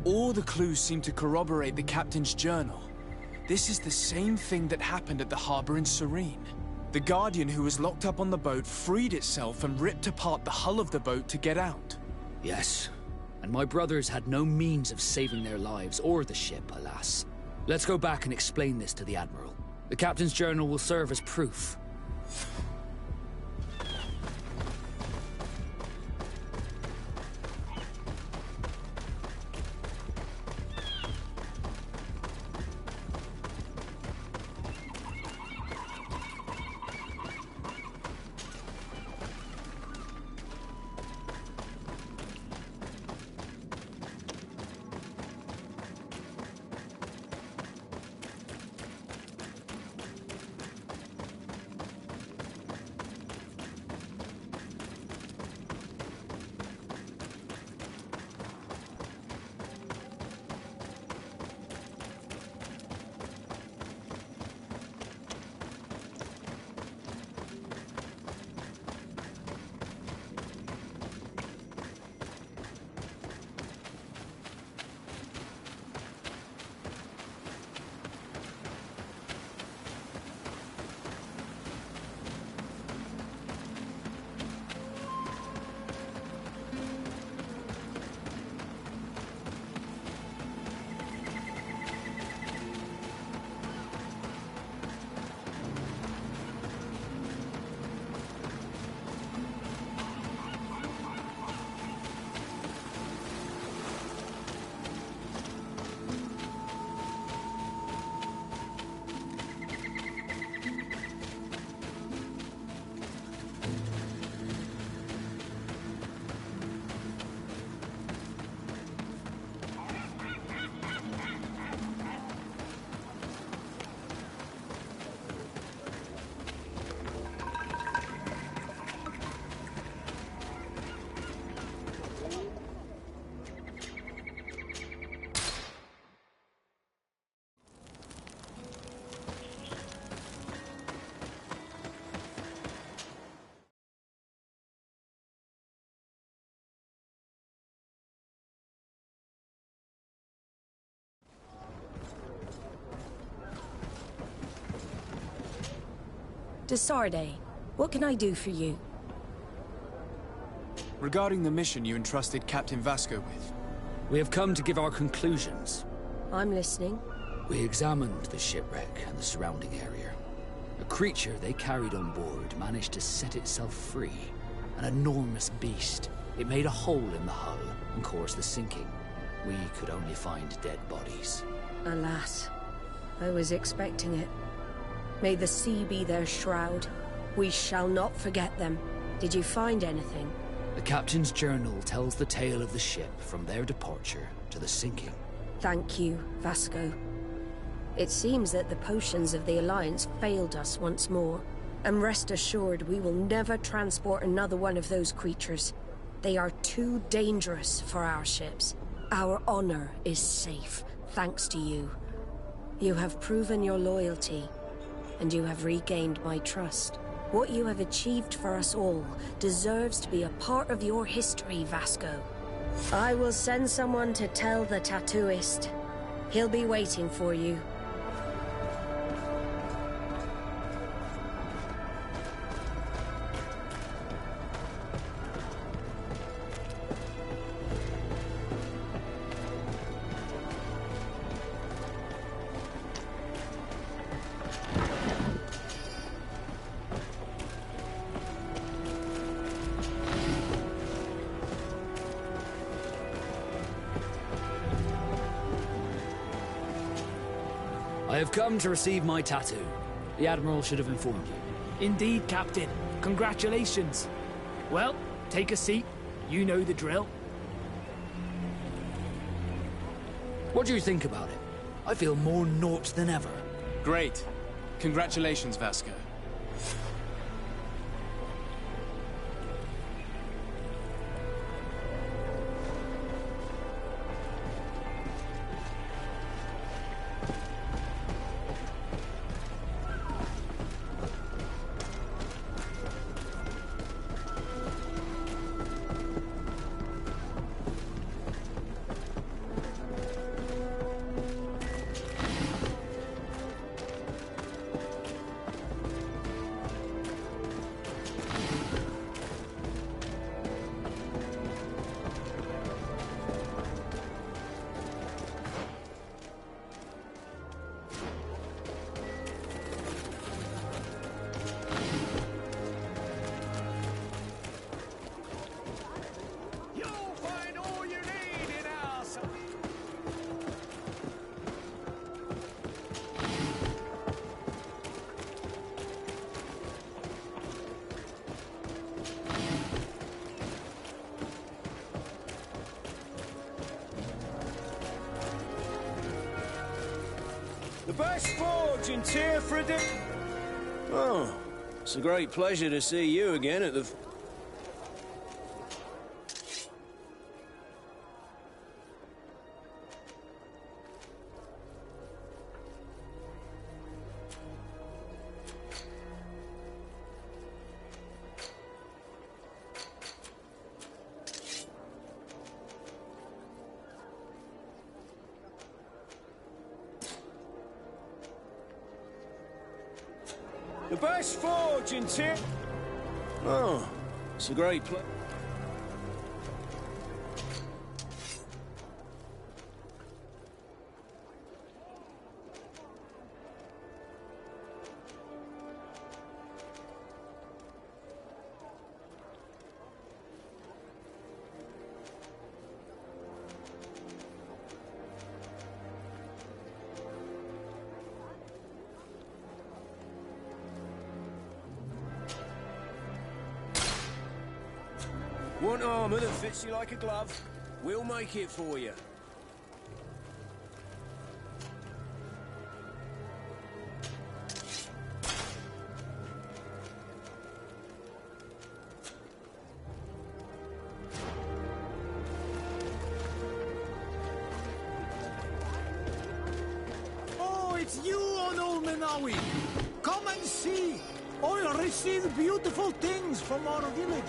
All the clues seem to corroborate the captain's journal. This is the same thing that happened at the harbor in Serene. The Guardian who was locked up on the boat freed itself and ripped apart the hull of the boat to get out. Yes, and my brothers had no means of saving their lives or the ship, alas. Let's go back and explain this to the Admiral. The captain's journal will serve as proof. Desarde, what can I do for you? Regarding the mission you entrusted Captain Vasco with. We have come to give our conclusions. I'm listening. We examined the shipwreck and the surrounding area. A creature they carried on board managed to set itself free. An enormous beast. It made a hole in the hull and caused the sinking. We could only find dead bodies. Alas, I was expecting it. May the sea be their shroud. We shall not forget them. Did you find anything? The captain's journal tells the tale of the ship from their departure to the sinking. Thank you, Vasco. It seems that the potions of the Alliance failed us once more. And rest assured, we will never transport another one of those creatures. They are too dangerous for our ships. Our honor is safe, thanks to you. You have proven your loyalty, and you have regained my trust. What you have achieved for us all deserves to be a part of your history, Vasco. I will send someone to tell the tattooist. He'll be waiting for you. I have come to receive my tattoo. The Admiral should have informed you. Indeed, Captain. Congratulations. Well, take a seat. You know the drill. What do you think about it? I feel more naught than ever. Great. Congratulations, Vasco. best forge in Tearfredin. Oh, it's a great pleasure to see you again at the... The best forge in Tear... Oh, it's a great place. Want armor that fits you like a glove? We'll make it for you. Oh, it's you, Onolmenawi! Come and see! I'll receive beautiful things from our village.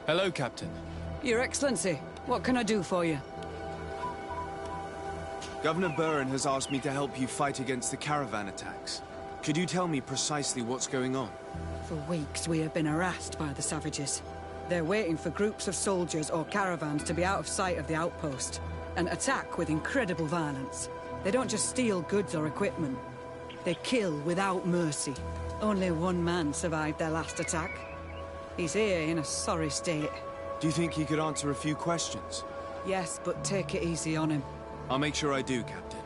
Hello, Captain. Your Excellency, what can I do for you? Governor Burren has asked me to help you fight against the caravan attacks. Could you tell me precisely what's going on? For weeks, we have been harassed by the savages. They're waiting for groups of soldiers or caravans to be out of sight of the outpost and attack with incredible violence. They don't just steal goods or equipment. They kill without mercy. Only one man survived their last attack. He's here in a sorry state. Do you think he could answer a few questions? Yes, but take it easy on him. I'll make sure I do, Captain.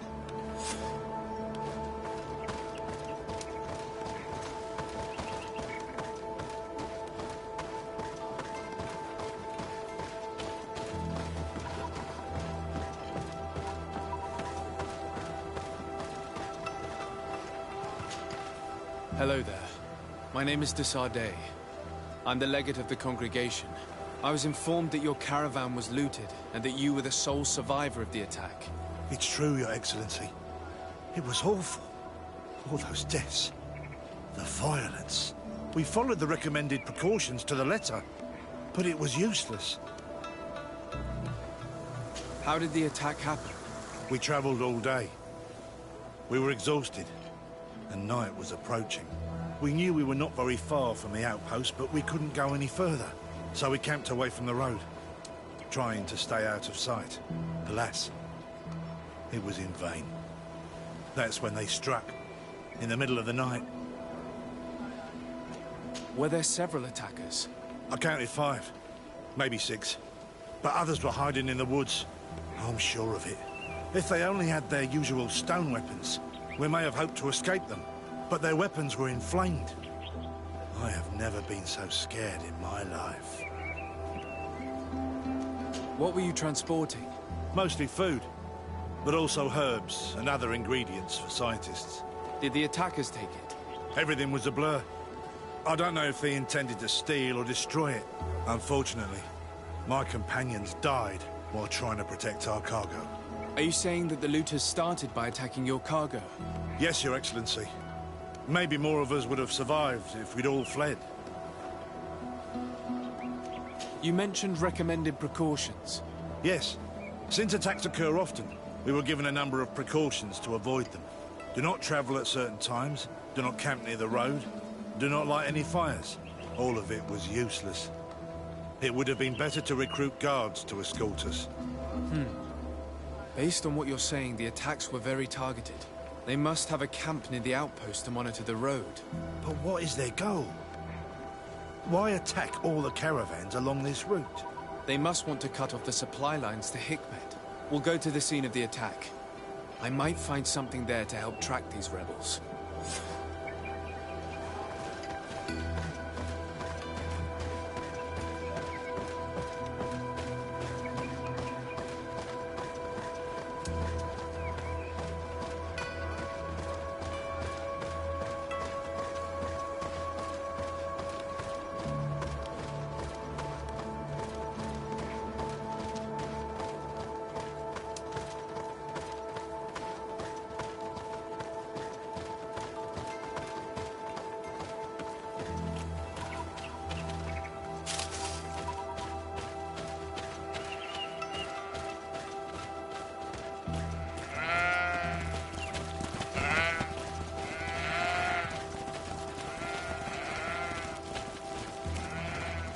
Hello there. My name is de Sardet. I'm the legate of the congregation. I was informed that your caravan was looted, and that you were the sole survivor of the attack. It's true, Your Excellency. It was awful. All those deaths. The violence. We followed the recommended precautions to the letter, but it was useless. How did the attack happen? We traveled all day. We were exhausted, and night was approaching. We knew we were not very far from the outpost, but we couldn't go any further. So we camped away from the road, trying to stay out of sight. Alas, it was in vain. That's when they struck, in the middle of the night. Were there several attackers? I counted 5, maybe 6. But others were hiding in the woods. I'm sure of it. If they only had their usual stone weapons, we may have hoped to escape them. But their weapons were inflamed. I have never been so scared in my life. What were you transporting? Mostly food, but also herbs and other ingredients for scientists. Did the attackers take it? Everything was a blur. I don't know if they intended to steal or destroy it. Unfortunately, my companions died while trying to protect our cargo. Are you saying that the looters started by attacking your cargo? Yes, Your Excellency. Maybe more of us would have survived if we'd all fled. You mentioned recommended precautions. Yes. Since attacks occur often, we were given a number of precautions to avoid them. Do not travel at certain times, do not camp near the road, do not light any fires. All of it was useless. It would have been better to recruit guards to escort us. Based on what you're saying, the attacks were very targeted. They must have a camp near the outpost to monitor the road. But what is their goal? Why attack all the caravans along this route? They must want to cut off the supply lines to Hikmet. We'll go to the scene of the attack. I might find something there to help track these rebels.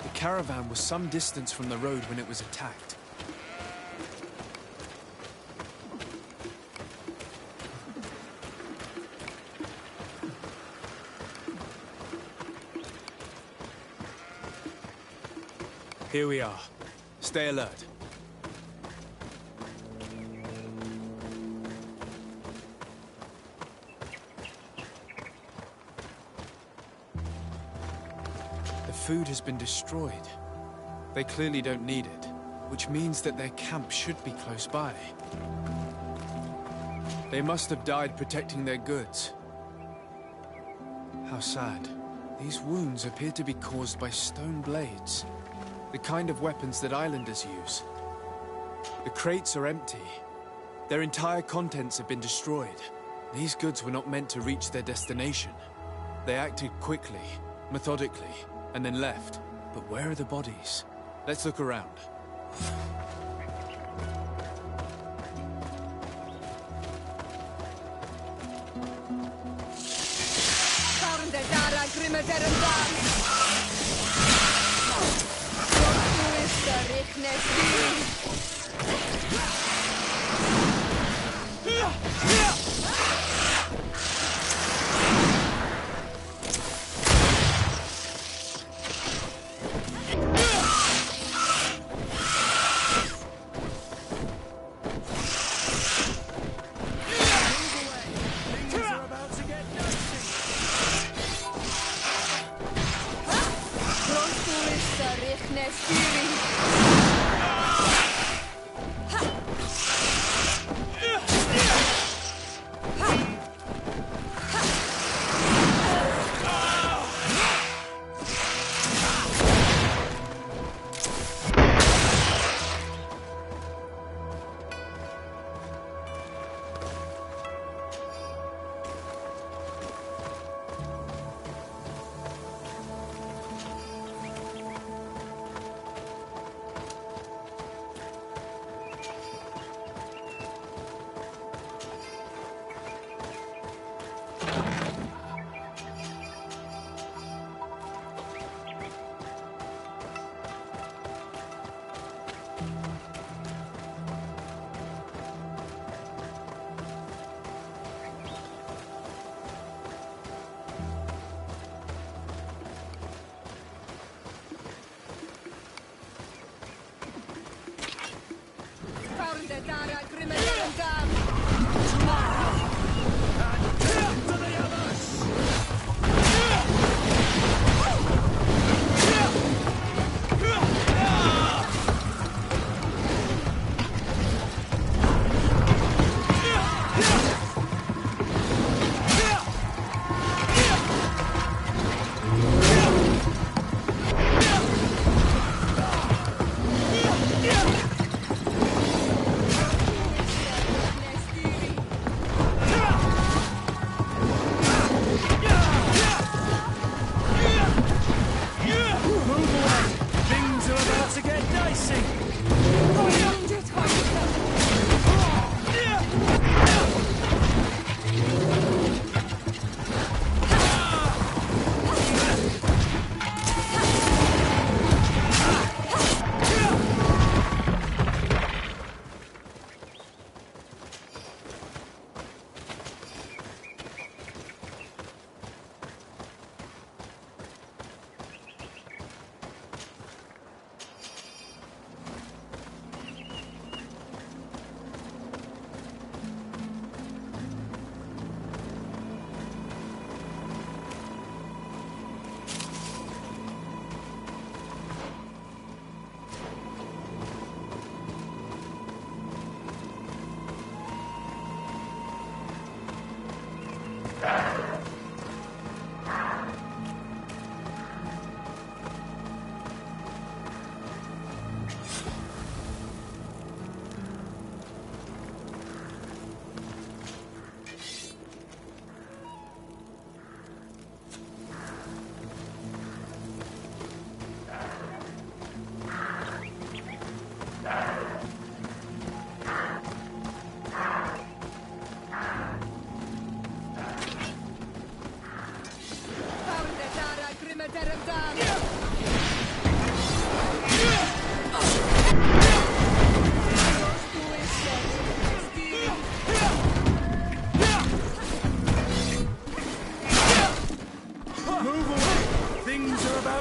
The caravan was some distance from the road when it was attacked. Here we are. Stay alert. The food has been destroyed. They clearly don't need it, which means that their camp should be close by. They must have died protecting their goods. How sad. These wounds appear to be caused by stone blades. The kind of weapons that islanders use. The crates are empty. Their entire contents have been destroyed. These goods were not meant to reach their destination. They acted quickly, methodically, and then left. But where are the bodies? Let's look around.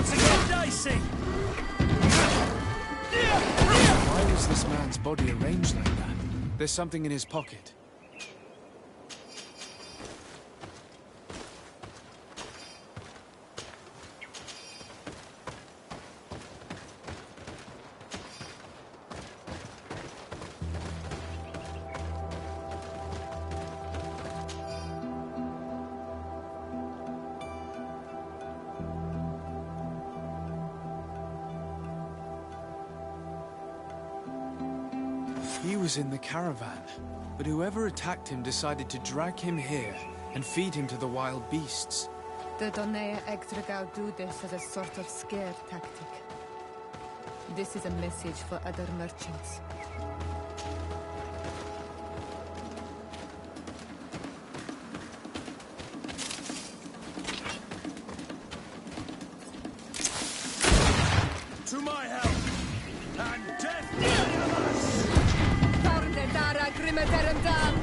about to get dicey! Why was this man's body arranged like that? There's something in his pocket. He was in the caravan, but whoever attacked him decided to drag him here and feed him to the wild beasts. The Donea Extragao do this as a sort of scare tactic. This is a message for other merchants. To my help! And death to any of us! Dara Grimmederendam!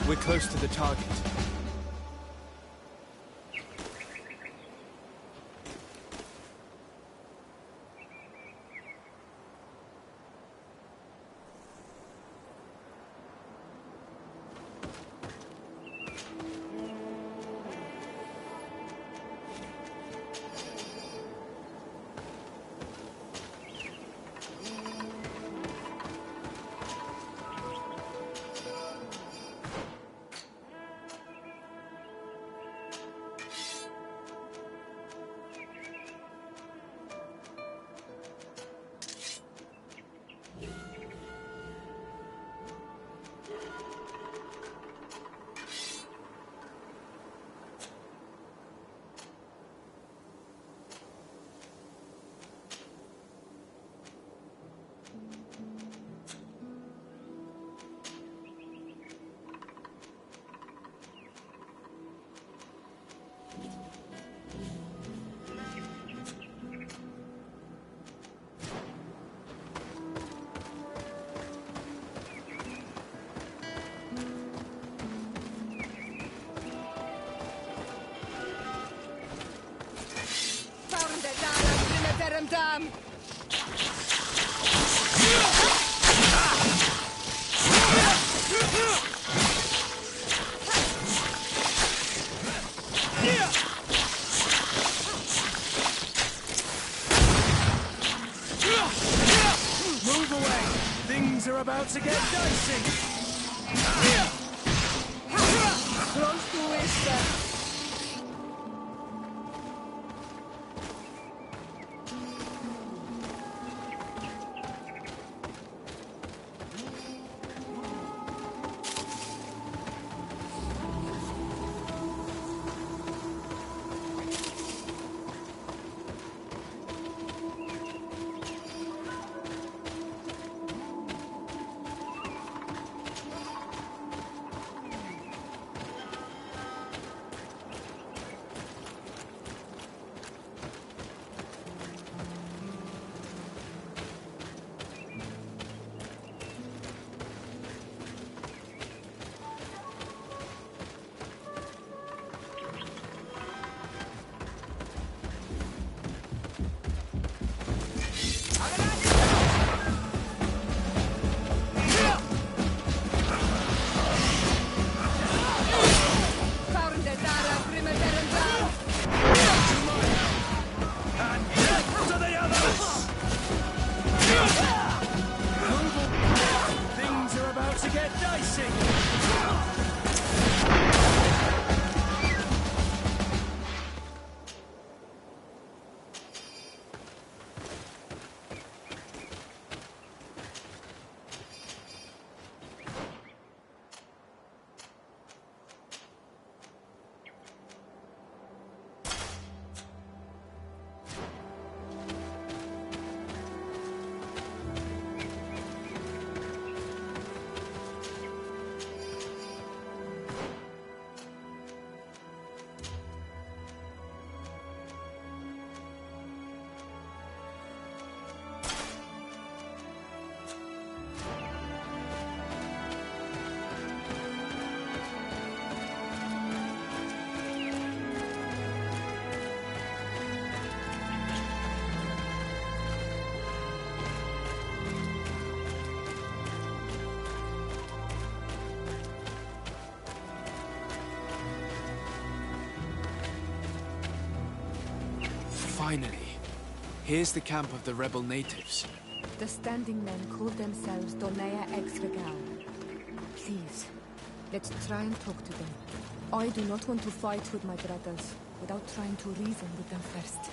We're close to the target. Dam! Move away! Things are about to get dicey! Close to esta. Finally. Here's the camp of the rebel natives. The standing men call themselves Donea Exregal. Please, let's try and talk to them. I do not want to fight with my brothers without trying to reason with them first.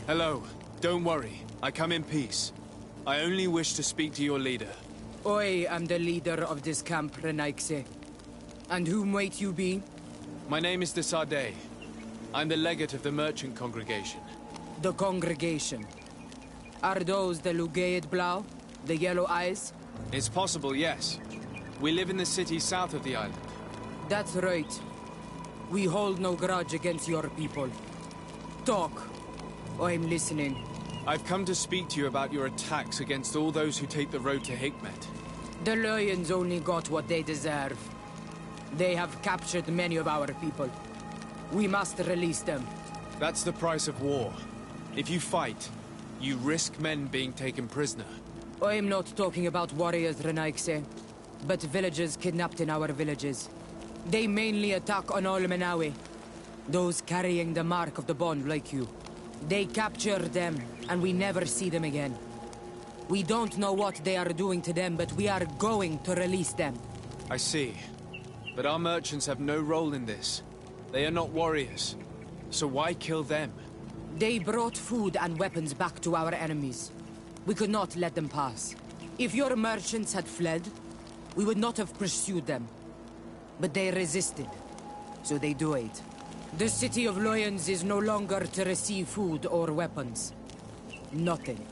Hello. Don't worry. I come in peace. I only wish to speak to your leader. I am the leader of this camp, Renaikse. And whom might you be? My name is Desade. I'm the legate of the merchant congregation. The congregation. Are those the Lugaid Blau? The yellow eyes? It's possible, yes. We live in the city south of the island. That's right. We hold no grudge against your people. Talk. I'm listening. I've come to speak to you about your attacks against all those who take the road to Hikmet. The Lions only got what they deserve. They have captured many of our people. We must release them. That's the price of war. If you fight, you risk men being taken prisoner. I'm not talking about warriors, Renaikse, but villagers kidnapped in our villages. They mainly attack on all Menawi, those carrying the mark of the bond like you. They capture them, and we never see them again. We don't know what they are doing to them, but we are going to release them. I see. But our merchants have no role in this. They are not warriors. So why kill them? They brought food and weapons back to our enemies. We could not let them pass. If your merchants had fled, we would not have pursued them. But they resisted, so they died. The city of Lions is no longer to receive food or weapons. Nothing.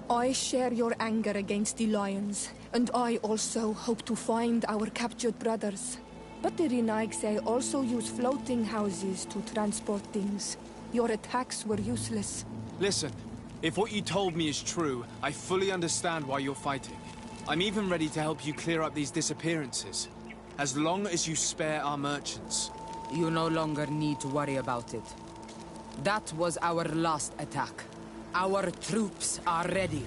I share your anger against the Lions, and I also hope to find our captured brothers. But the Renaigse also use floating houses to transport things. Your attacks were useless. Listen, if what you told me is true, I fully understand why you're fighting. I'm even ready to help you clear up these disappearances. As long as you spare our merchants. You no longer need to worry about it. That was our last attack. Our troops are ready.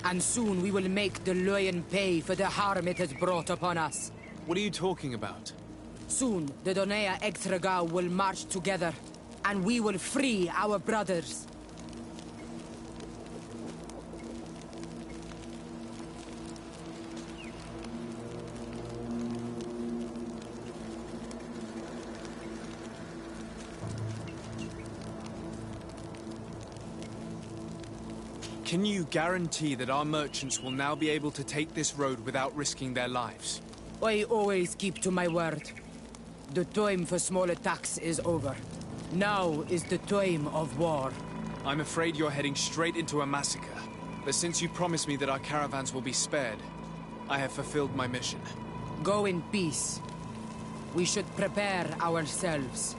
And soon we will make the Lion pay for the harm it has brought upon us. What are you talking about? Soon, the Donea Extragao will march together, and we will free our brothers. Can you guarantee that our merchants will now be able to take this road without risking their lives? I always keep to my word. The time for small attacks is over. Now is the time of war. I'm afraid you're heading straight into a massacre. But since you promised me that our caravans will be spared, I have fulfilled my mission. Go in peace. We should prepare ourselves.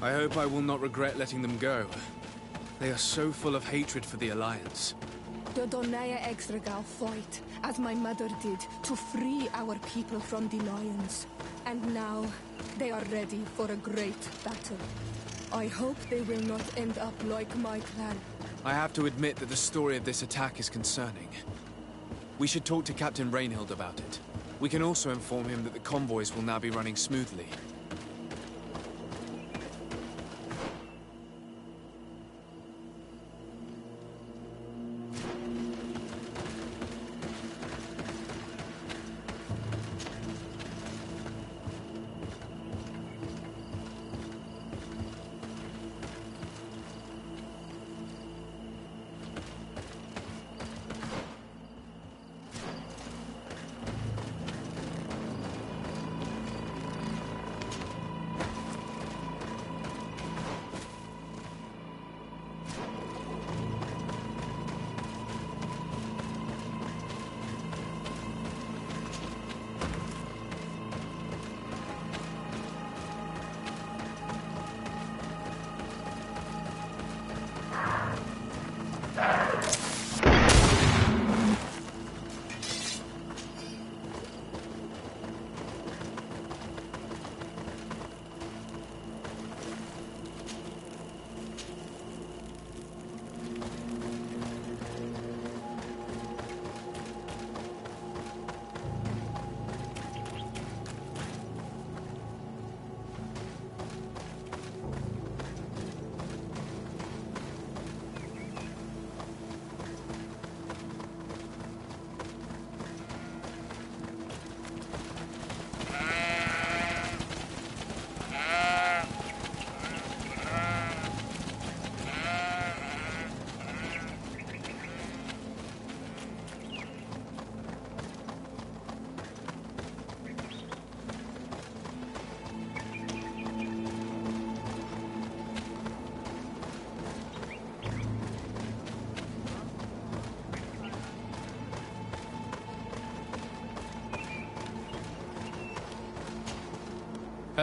I hope I will not regret letting them go. They are so full of hatred for the Alliance. The Donea Exregal fight, as my mother did, to free our people from the Lions. And now, they are ready for a great battle. I hope they will not end up like my clan. I have to admit that the story of this attack is concerning. We should talk to Captain Rainhild about it. We can also inform him that the convoys will now be running smoothly.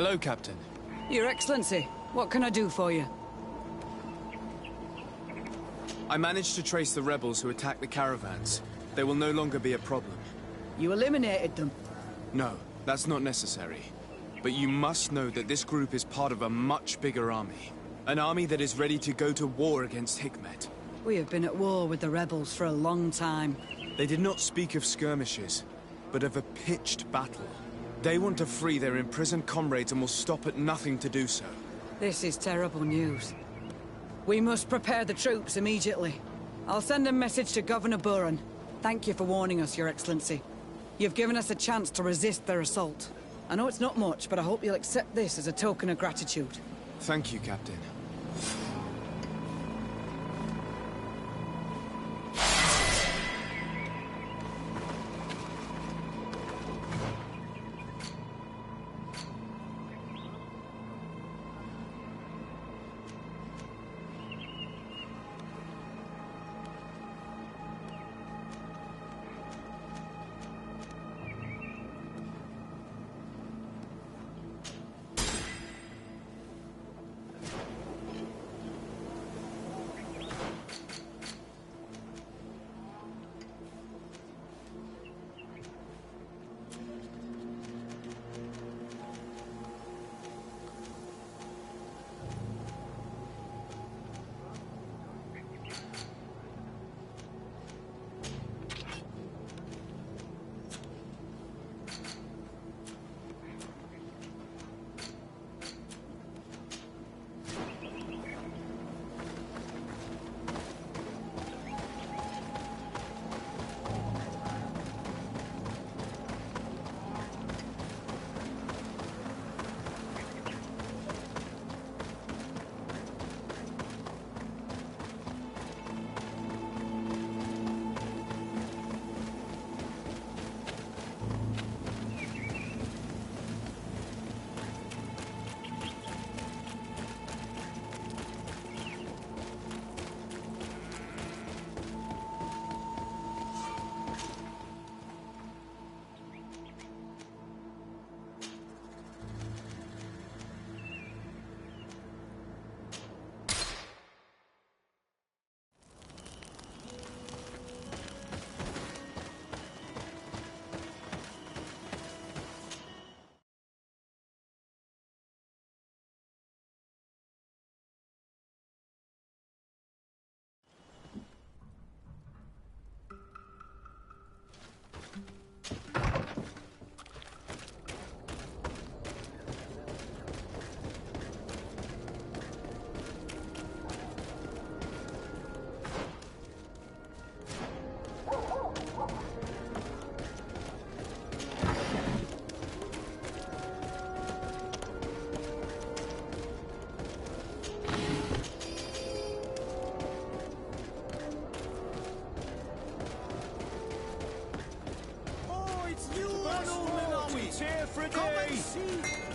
Hello, Captain. Your Excellency, what can I do for you? I managed to trace the rebels who attacked the caravans. They will no longer be a problem. You eliminated them? No, that's not necessary. But you must know that this group is part of a much bigger army. An army that is ready to go to war against Hikmet. We have been at war with the rebels for a long time. They did not speak of skirmishes, but of a pitched battle. They want to free their imprisoned comrades and will stop at nothing to do so. This is terrible news. We must prepare the troops immediately. I'll send a message to Governor Buran. Thank you for warning us, Your Excellency. You've given us a chance to resist their assault. I know it's not much, but I hope you'll accept this as a token of gratitude. Thank you, Captain.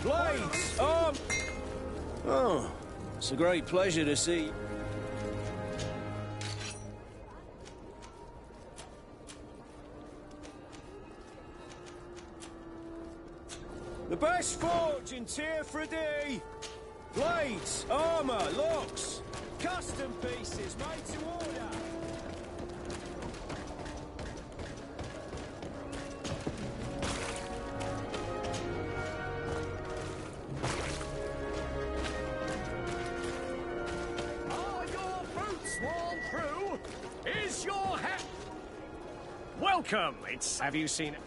Blades! Oh, it's a great pleasure to see. The best fortunes here for a day. Blades, armor, locks, custom pieces made to order. Welcome! Have you seen it?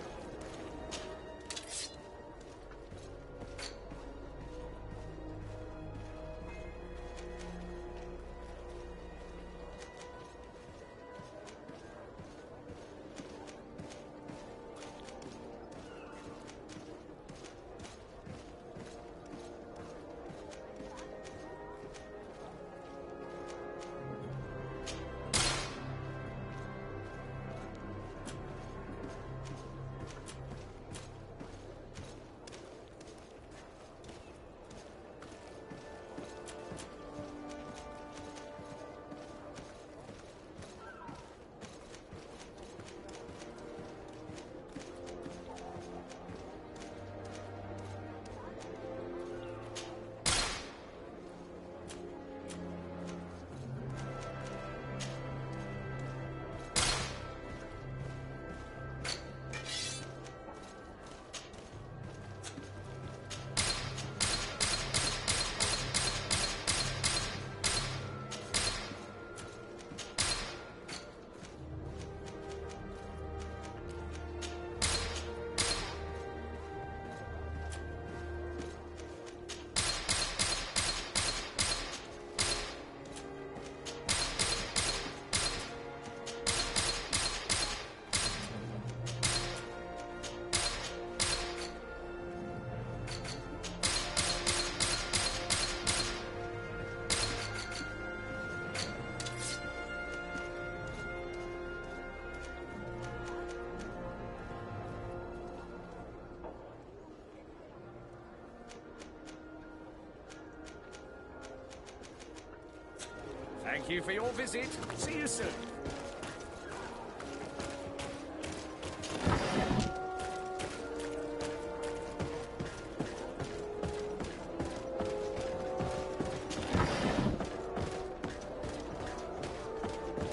Thank you for your visit. See you soon.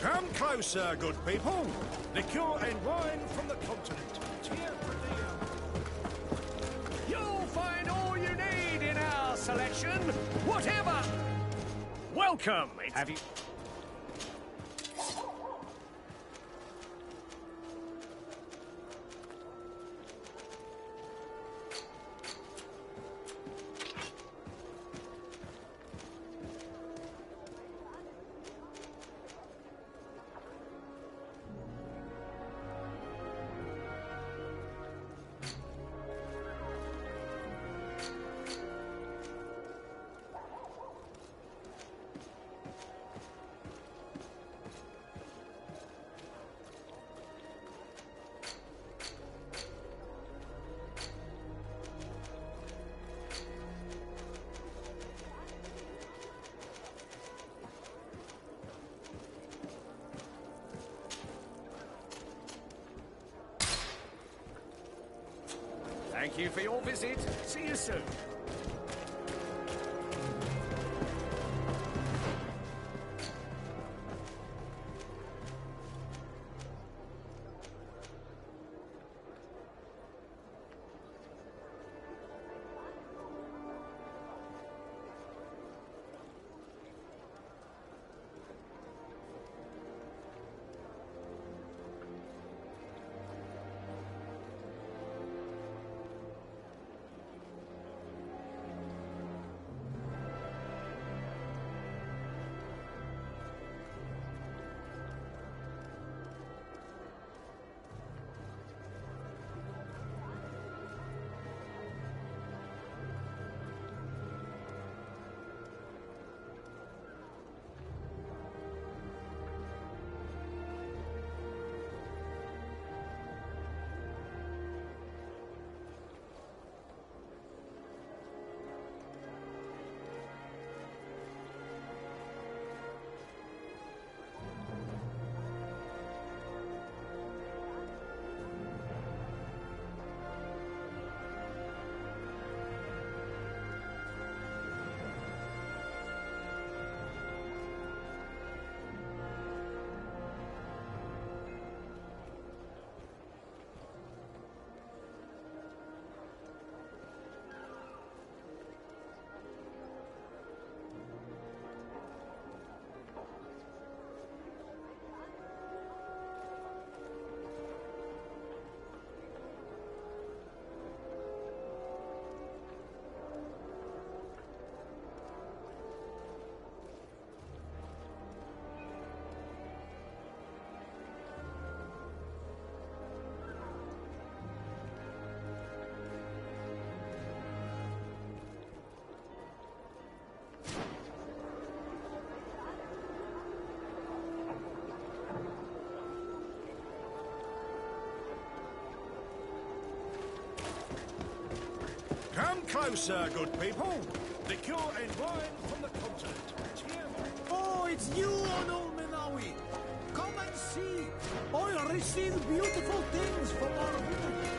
Come closer, good people. Liqueur and wine from the continent. You'll find all you need in our selection, whatever. Welcome. Have you... Thank you for your visit. See you soon. Come closer, good people. Liqueur and wine from the continent. Oh, it's you, Onul Menawi. Come and see. I received beautiful things from our village.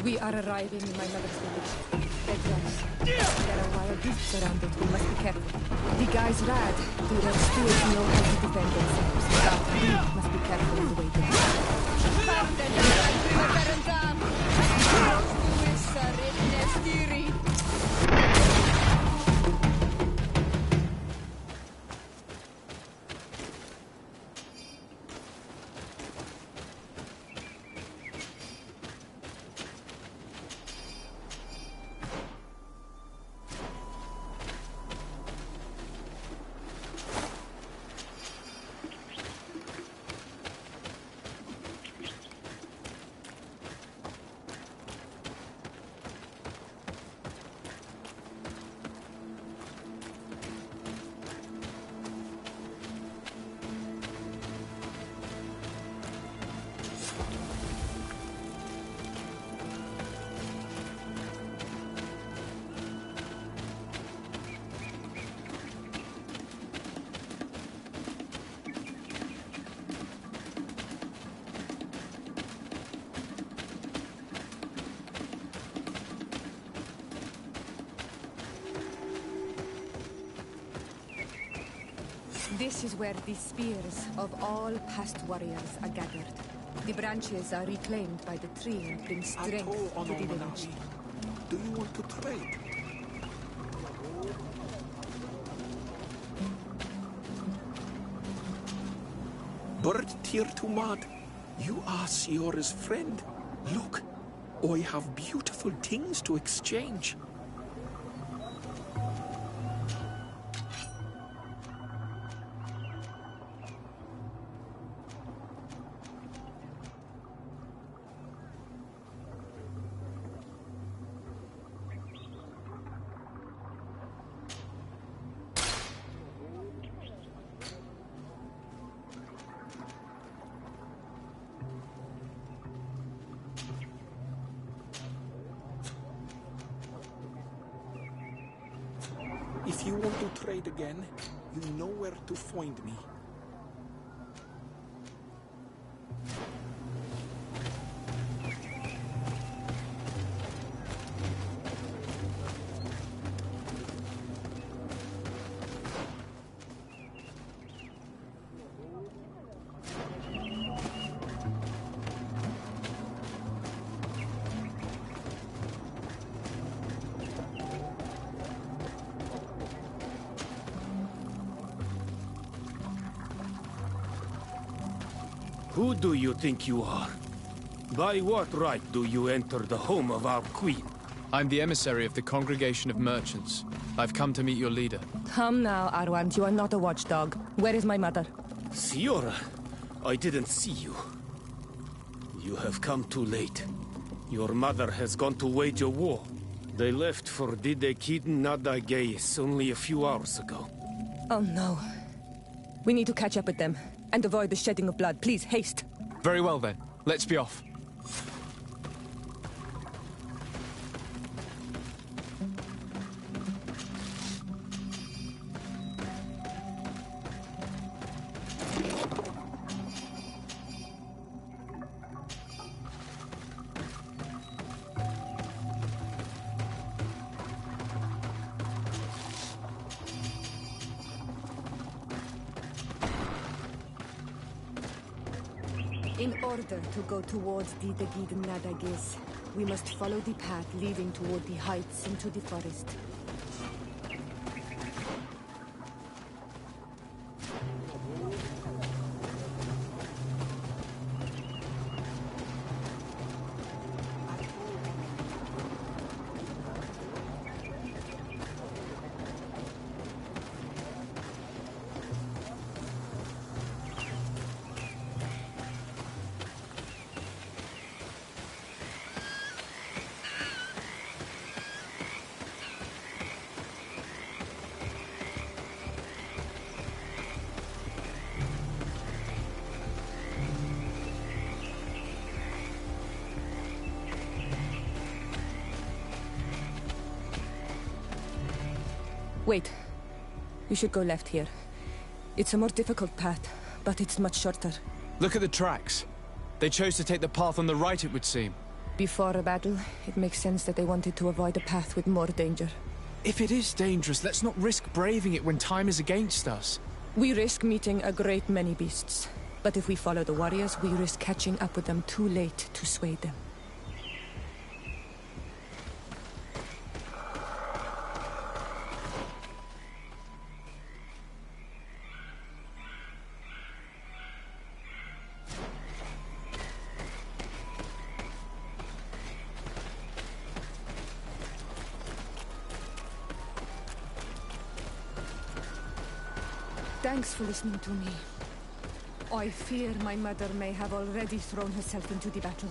We are arriving in my mother's village. There are wild beasts around it. We must be careful. The guys rad. The red steers know how to defend themselves. But we must be careful on the way there. This is where the spears of all past warriors are gathered. The branches are reclaimed by the tree and bring strength to the village. Do you want to trade? Bird Tir Tumad, you are Siora's friend. Look, I have beautiful things to exchange. If you want to trade again, you know where to find me. Who do you think you are? By what right do you enter the home of our queen? I'm the emissary of the Congregation of Merchants. I've come to meet your leader. Come now, Arwand. You are not a watchdog. Where is my mother? Fiora, I didn't see you. You have come too late. Your mother has gone to wage a war. They left for Didekid Nadagais only a few hours ago. Oh no. We need to catch up with them. And avoid the shedding of blood. Please, haste. Very well then. Let's be off. In order to go towards the Degid Nadagis, we must follow the path leading toward the heights into the forest. Wait. You should go left here. It's a more difficult path, but it's much shorter. Look at the tracks. They chose to take the path on the right, it would seem. Before a battle, it makes sense that they wanted to avoid a path with more danger. If it is dangerous, let's not risk braving it when time is against us. We risk meeting a great many beasts. But if we follow the warriors, we risk catching up with them too late to sway them. Thanks for listening to me. I fear my mother may have already thrown herself into the battle.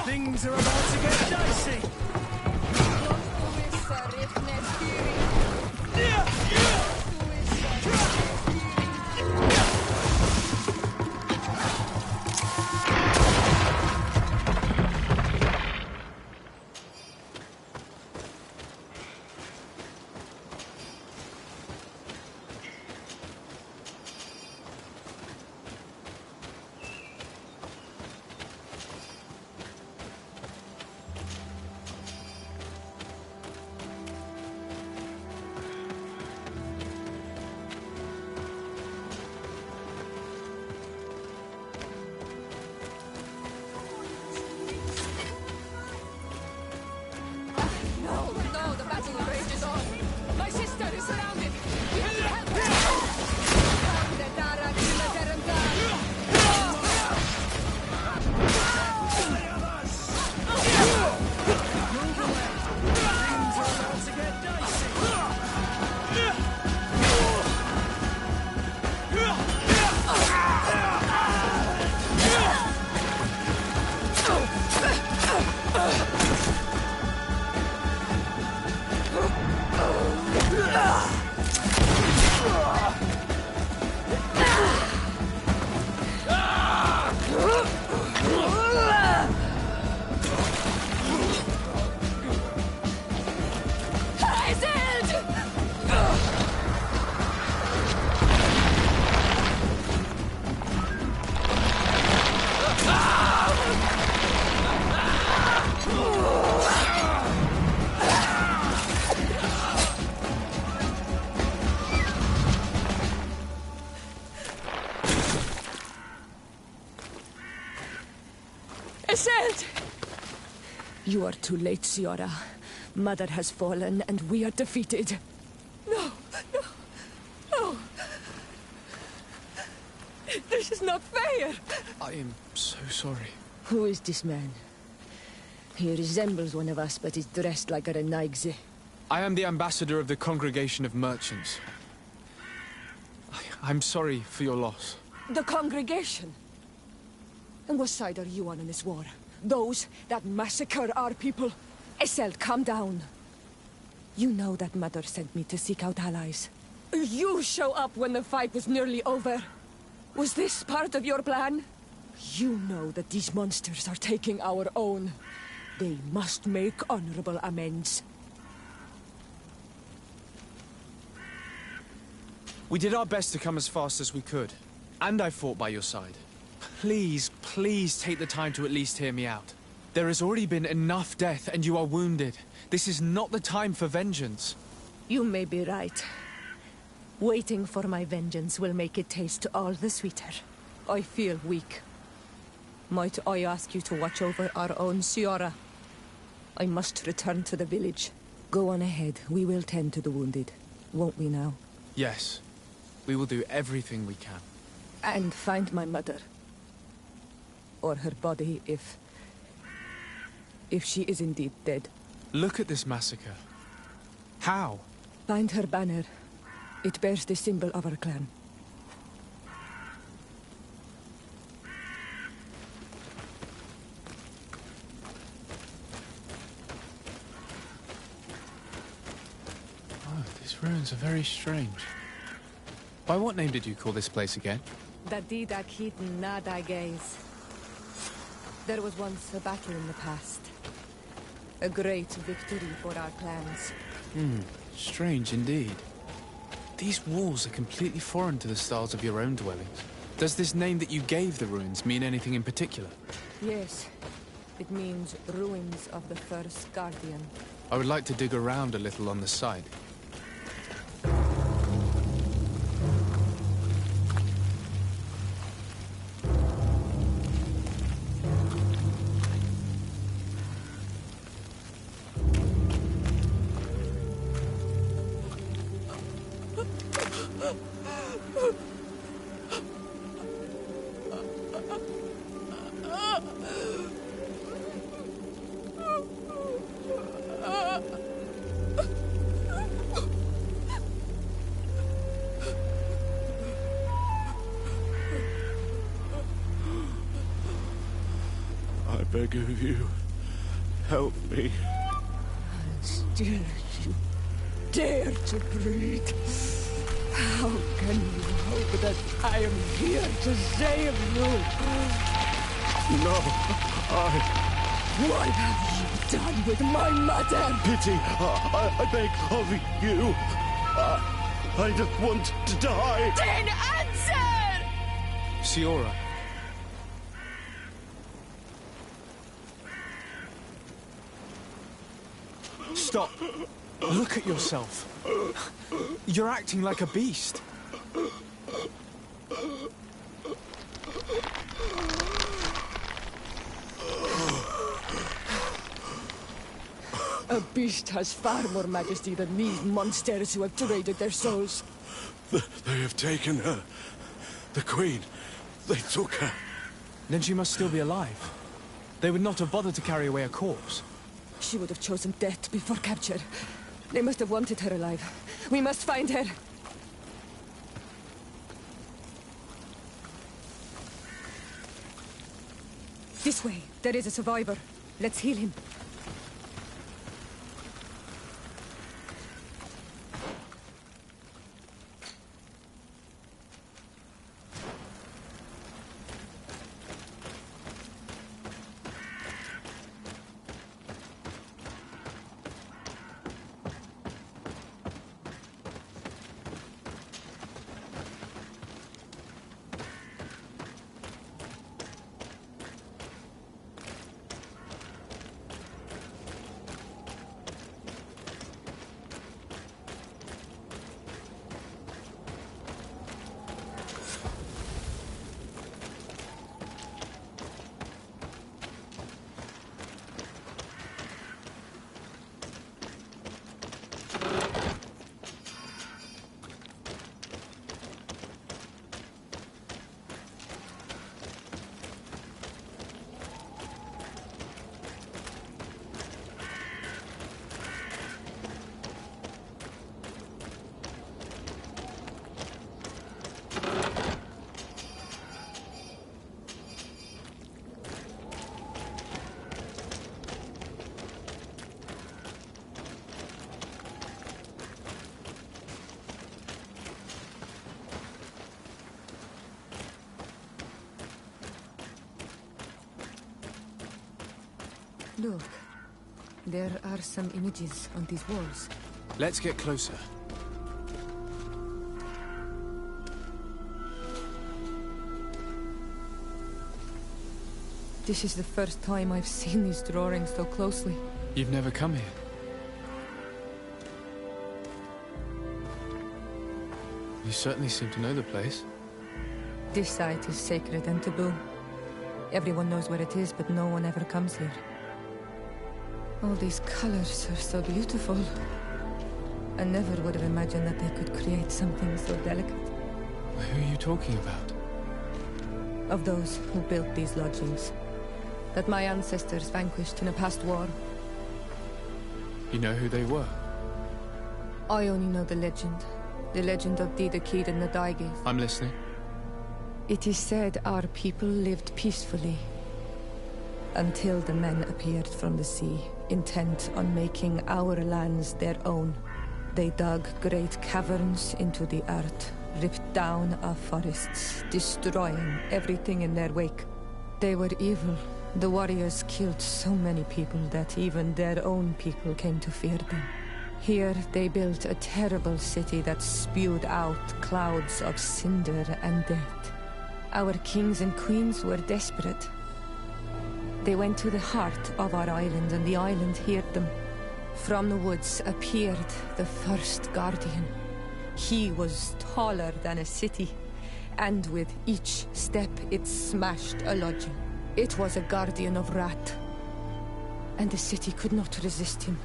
Things are about to get dicey. You are too late, Fiora. Mother has fallen, and we are defeated. No, no, no. This is not fair. I am so sorry. Who is this man? He resembles one of us, but is dressed like a Renaigze. I am the ambassador of the Congregation of Merchants. I'm sorry for your loss. The Congregation? And what side are you on in this war? Those that massacre our people? Essel, calm down. You know that Mother sent me to seek out allies. You show up when the fight was nearly over. Was this part of your plan? You know that these monsters are taking our own. They must make honorable amends. We did our best to come as fast as we could. And I fought by your side. Please, please take the time to at least hear me out. There has already been enough death and you are wounded. This is not the time for vengeance. You may be right. Waiting for my vengeance will make it taste all the sweeter. I feel weak. Might I ask you to watch over our own Fiora? I must return to the village. Go on ahead. We will tend to the wounded. Won't we now? Yes. We will do everything we can. And find my mother. Or her body, if she is indeed dead. Look at this massacre. How? Find her banner. It bears the symbol of our clan. Oh, these ruins are very strange. By what name did you call this place again? Dadidak Heaton Nada Gaze. There was once a battle in the past. A great victory for our clans. Strange indeed. These walls are completely foreign to the styles of your own dwellings. Does this name that you gave the ruins mean anything in particular? Yes. It means ruins of the first guardian. I would like to dig around a little on the site. I beg of you, help me. Still you dare to breathe. How can you hope that I am here to save you? No, What have you done with my mother? Pity, I beg of you. I don't want to die. Then answer! Fiora. Stop. Look at yourself. You're acting like a beast. A beast has far more majesty than these monsters who have traded their souls. They have taken her. The Queen. They took her. Then she must still be alive. They would not have bothered to carry away a corpse. She would have chosen death before capture. They must have wanted her alive. We must find her. This way. There is a survivor. Let's heal him. Look. There are some images on these walls. Let's get closer. This is the first time I've seen these drawings so closely. You've never come here? You certainly seem to know the place. This site is sacred and taboo. Everyone knows where it is, but no one ever comes here. All these colors are so beautiful. I never would have imagined that they could create something so delicate. Who are you talking about? Of those who built these lodgings. That my ancestors vanquished in a past war. You know who they were? I only know the legend. The legend of Didakid and the Daigith. I'm listening. It is said our people lived peacefully. Until the men appeared from the sea, intent on making our lands their own. They dug great caverns into the earth, ripped down our forests, destroying everything in their wake. They were evil. The warriors killed so many people that even their own people came to fear them. Here they built a terrible city that spewed out clouds of cinder and death. Our kings and queens were desperate. They went to the heart of our island, and the island heard them. From the woods appeared the first guardian. He was taller than a city, and with each step it smashed a lodging. It was a guardian of Rat, and the city could not resist him.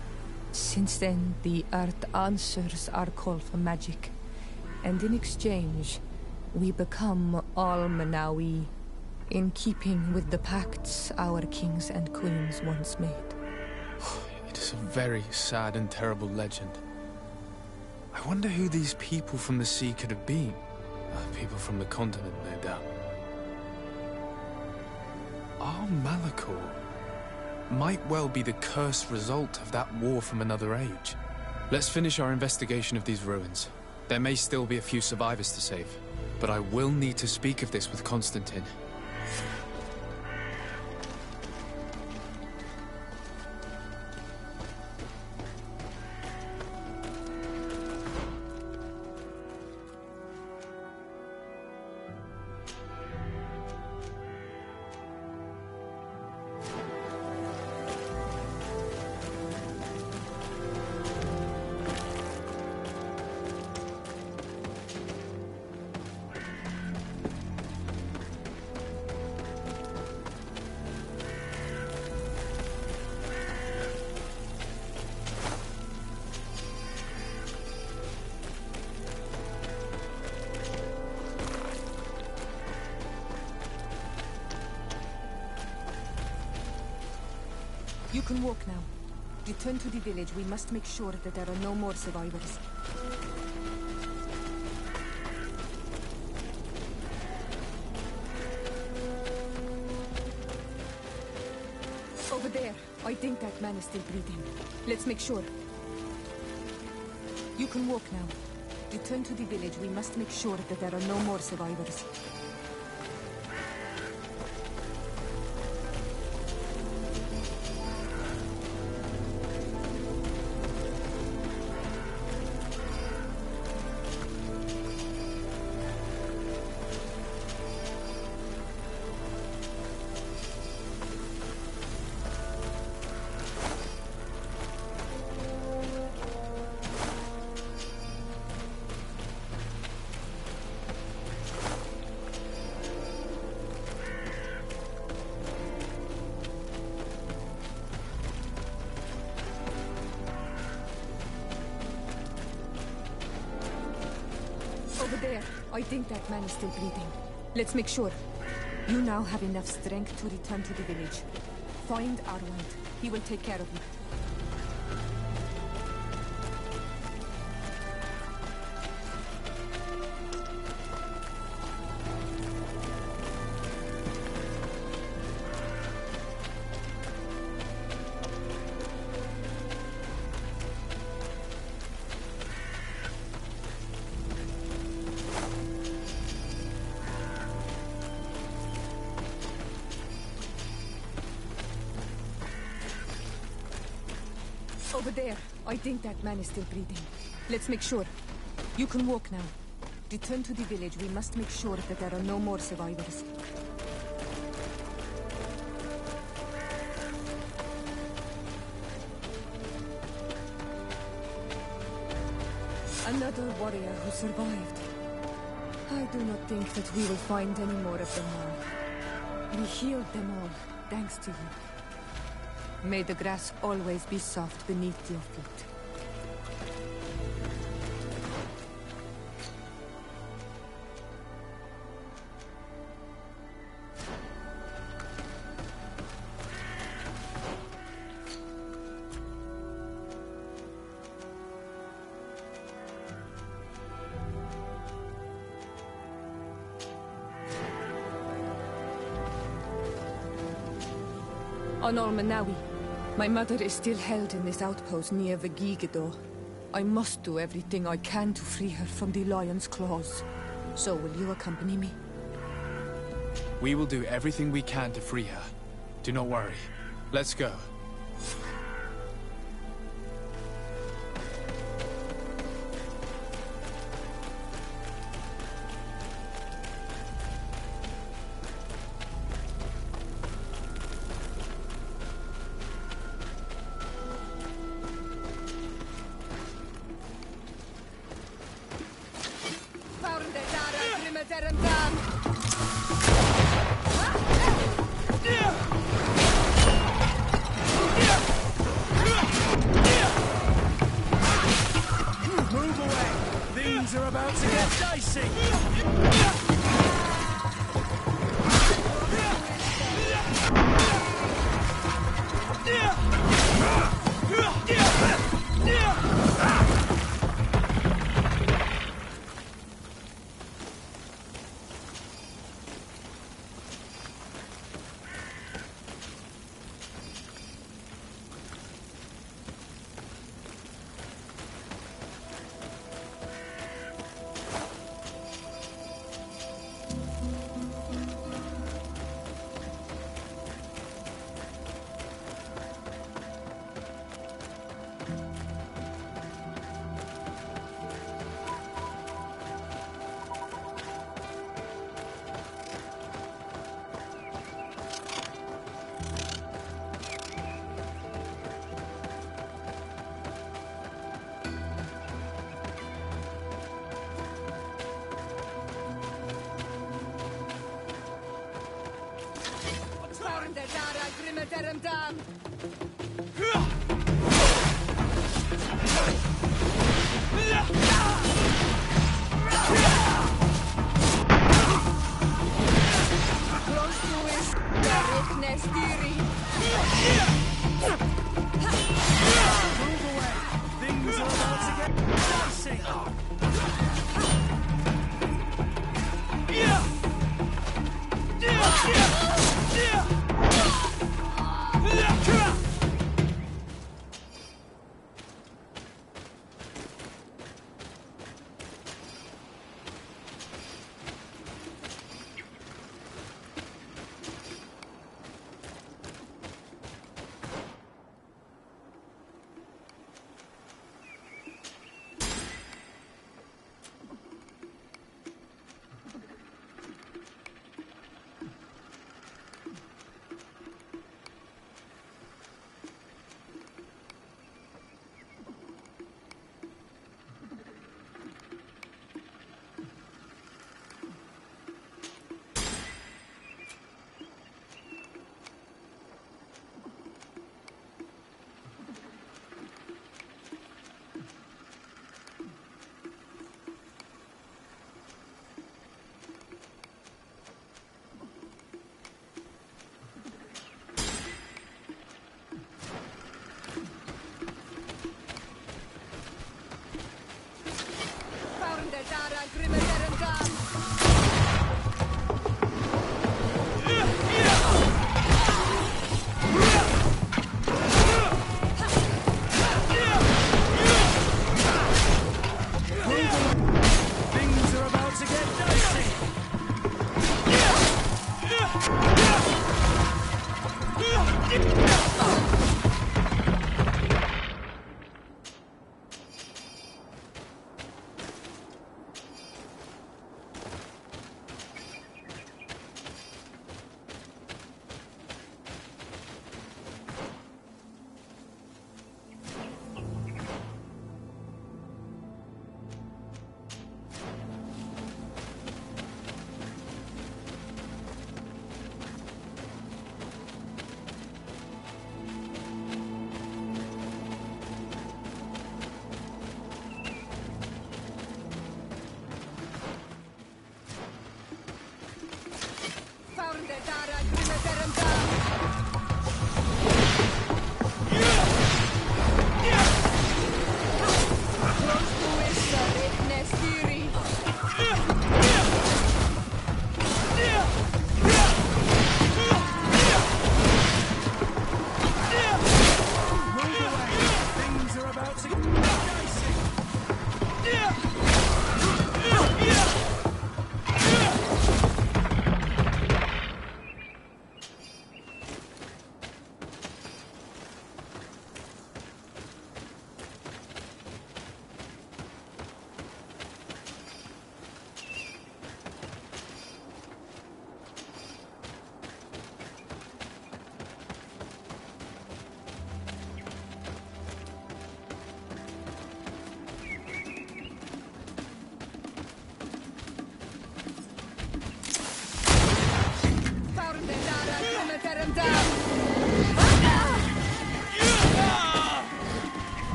Since then, the earth answers our call for magic, and in exchange, we become all Manawi, in keeping with the pacts our kings and queens once made. It is a very sad and terrible legend. I wonder who these people from the sea could have been. People from the continent, no doubt. Our Malachor might well be the cursed result of that war from another age. Let's finish our investigation of these ruins. There may still be a few survivors to save, but I will need to speak of this with Constantine. You can walk now. Return to the village. We must make sure that there are no more survivors. Over there. I think that man is still breathing. Let's make sure. You can walk now. Return to the village. We must make sure that there are no more survivors. Over there. I think that man is still breathing. Let's make sure. You now have enough strength to return to the village. Find Arwand. He will take care of you. Over there. I think that man is still breathing. Let's make sure. You can walk now. Return to the village. We must make sure that there are no more survivors. Another warrior who survived. I do not think that we will find any more of them now. We healed them all, thanks to you. May the grass always be soft beneath your feet. On Olmanawi. My mother is still held in this outpost near Vegigado. I must do everything I can to free her from the lion's claws. So will you accompany me? We will do everything we can to free her. Do not worry. Let's go.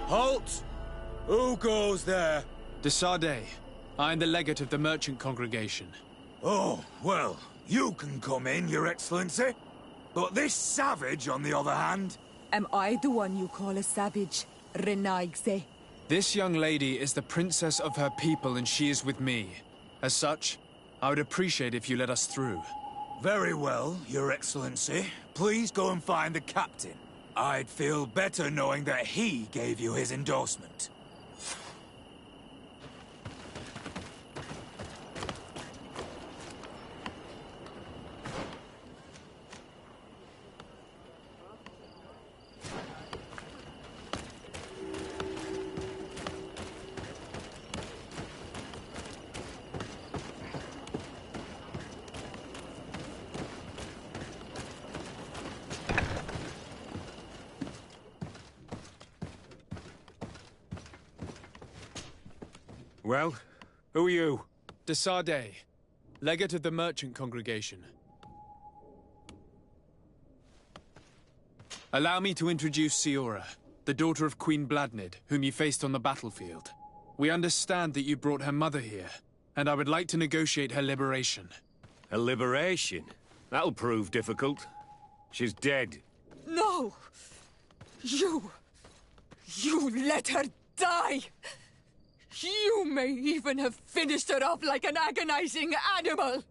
Halt! Who goes there? De Sardet. I am the legate of the merchant congregation. Oh, well, you can come in, Your Excellency. But this savage, on the other hand... Am I the one you call a savage, Renaigse? This young lady is the princess of her people and she is with me. As such, I would appreciate if you let us through. Very well, Your Excellency. Please go and find the captain. I'd feel better knowing that he gave you his endorsement. Well, who are you? De Sardet, legate of the merchant congregation. Allow me to introduce Fiora, the daughter of Queen Bladnid, whom you faced on the battlefield. We understand that you brought her mother here, and I would like to negotiate her liberation. Her liberation? That'll prove difficult. She's dead. No! You let her die! You may even have finished her off like an agonizing animal!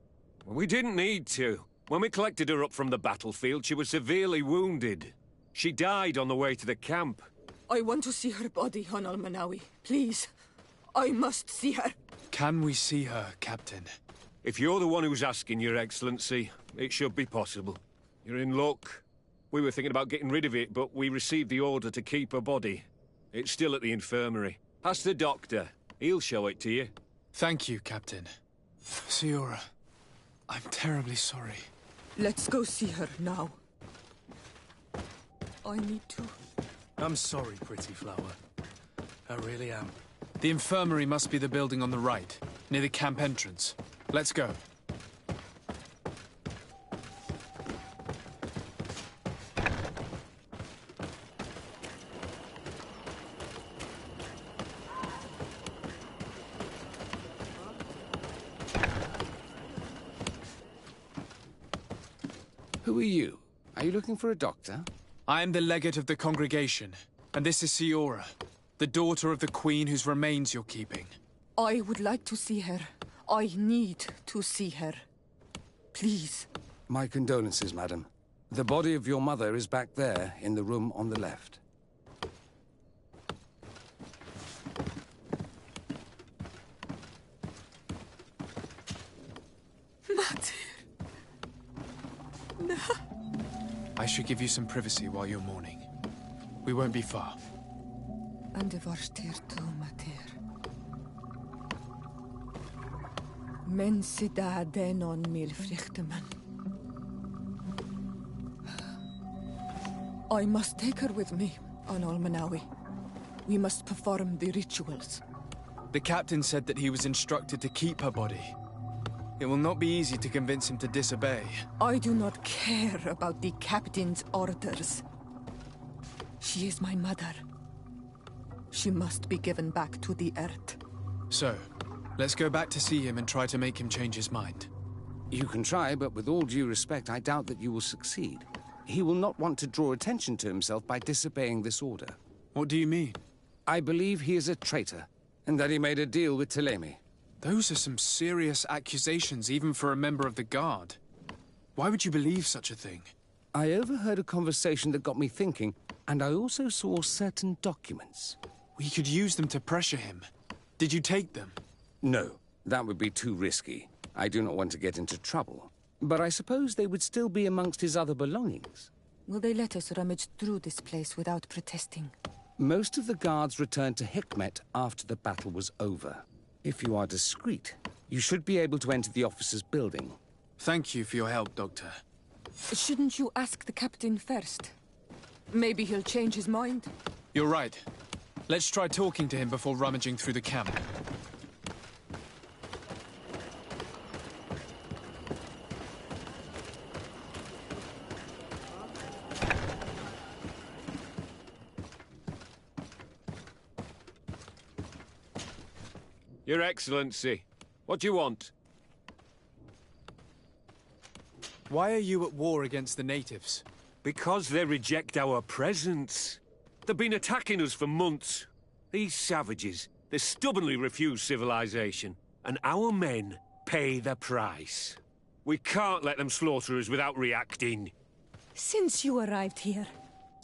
We didn't need to. When we collected her up from the battlefield, she was severely wounded. She died on the way to the camp. I want to see her body, Honal Manawi. Please. I must see her. Can we see her, Captain? If you're the one who's asking, Your Excellency, it should be possible. You're in luck. We were thinking about getting rid of it, but we received the order to keep her body. It's still at the infirmary. Ask the doctor. He'll show it to you. Thank you, Captain. Fiora, I'm terribly sorry. Let's go see her now. I need to. I'm sorry, pretty flower. I really am. The infirmary must be the building on the right, near the camp entrance. Let's go. Who are you? Are you looking for a doctor? I am the legate of the congregation, and this is Fiora, the daughter of the queen whose remains you're keeping. I would like to see her. I need to see her. Please. My condolences, madam. The body of your mother is back there, in the room on the left. I should give you some privacy while you're mourning. We won't be far. And the varstir to mater. Men sida denon mil frichteman. I must take her with me, on Almanawi. We must perform the rituals. The captain said that he was instructed to keep her body. It will not be easy to convince him to disobey. I do not care about the captain's orders. She is my mother. She must be given back to the earth. So, let's go back to see him and try to make him change his mind. You can try, but with all due respect, I doubt that you will succeed. He will not want to draw attention to himself by disobeying this order. What do you mean? I believe he is a traitor, and that he made a deal with Thélème. Those are some serious accusations, even for a member of the Guard. Why would you believe such a thing? I overheard a conversation that got me thinking, and I also saw certain documents. We could use them to pressure him. Did you take them? No, that would be too risky. I do not want to get into trouble. But I suppose they would still be amongst his other belongings. Will they let us rummage through this place without protesting? Most of the guards returned to Hikmet after the battle was over. If you are discreet, you should be able to enter the officer's building. Thank you for your help, Doctor. Shouldn't you ask the captain first? Maybe he'll change his mind. You're right. Let's try talking to him before rummaging through the camp. Your Excellency, what do you want? Why are you at war against the natives? Because they reject our presence. They've been attacking us for months. These savages, they stubbornly refuse civilization. And our men pay the price. We can't let them slaughter us without reacting. Since you arrived here,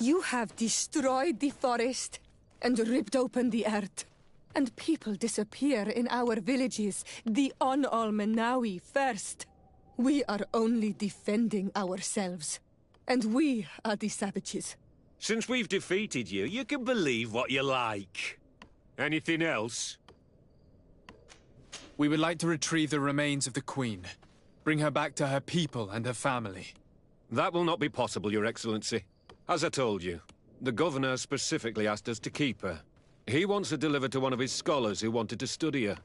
you have destroyed the forest and ripped open the earth. And people disappear in our villages, the Onalmenawi first. We are only defending ourselves. And we are the savages. Since we've defeated you, you can believe what you like. Anything else? We would like to retrieve the remains of the Queen. Bring her back to her people and her family. That will not be possible, Your Excellency. As I told you, the Governor specifically asked us to keep her. He wants her delivered to one of his scholars who wanted to study her.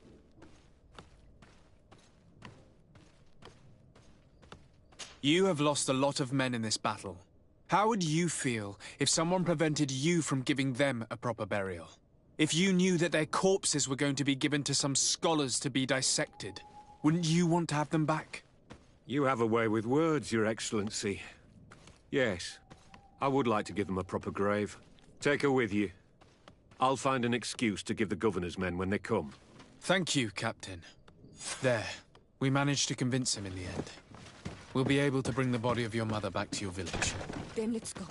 You have lost a lot of men in this battle. How would you feel if someone prevented you from giving them a proper burial? If you knew that their corpses were going to be given to some scholars to be dissected, wouldn't you want to have them back? You have a way with words, Your Excellency. Yes, I would like to give them a proper grave. Take her with you. I'll find an excuse to give the Governor's men when they come. Thank you, Captain. There. We managed to convince him in the end. We'll be able to bring the body of your mother back to your village. Then let's go.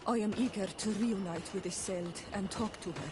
I am eager to reunite with Isolde and talk to her.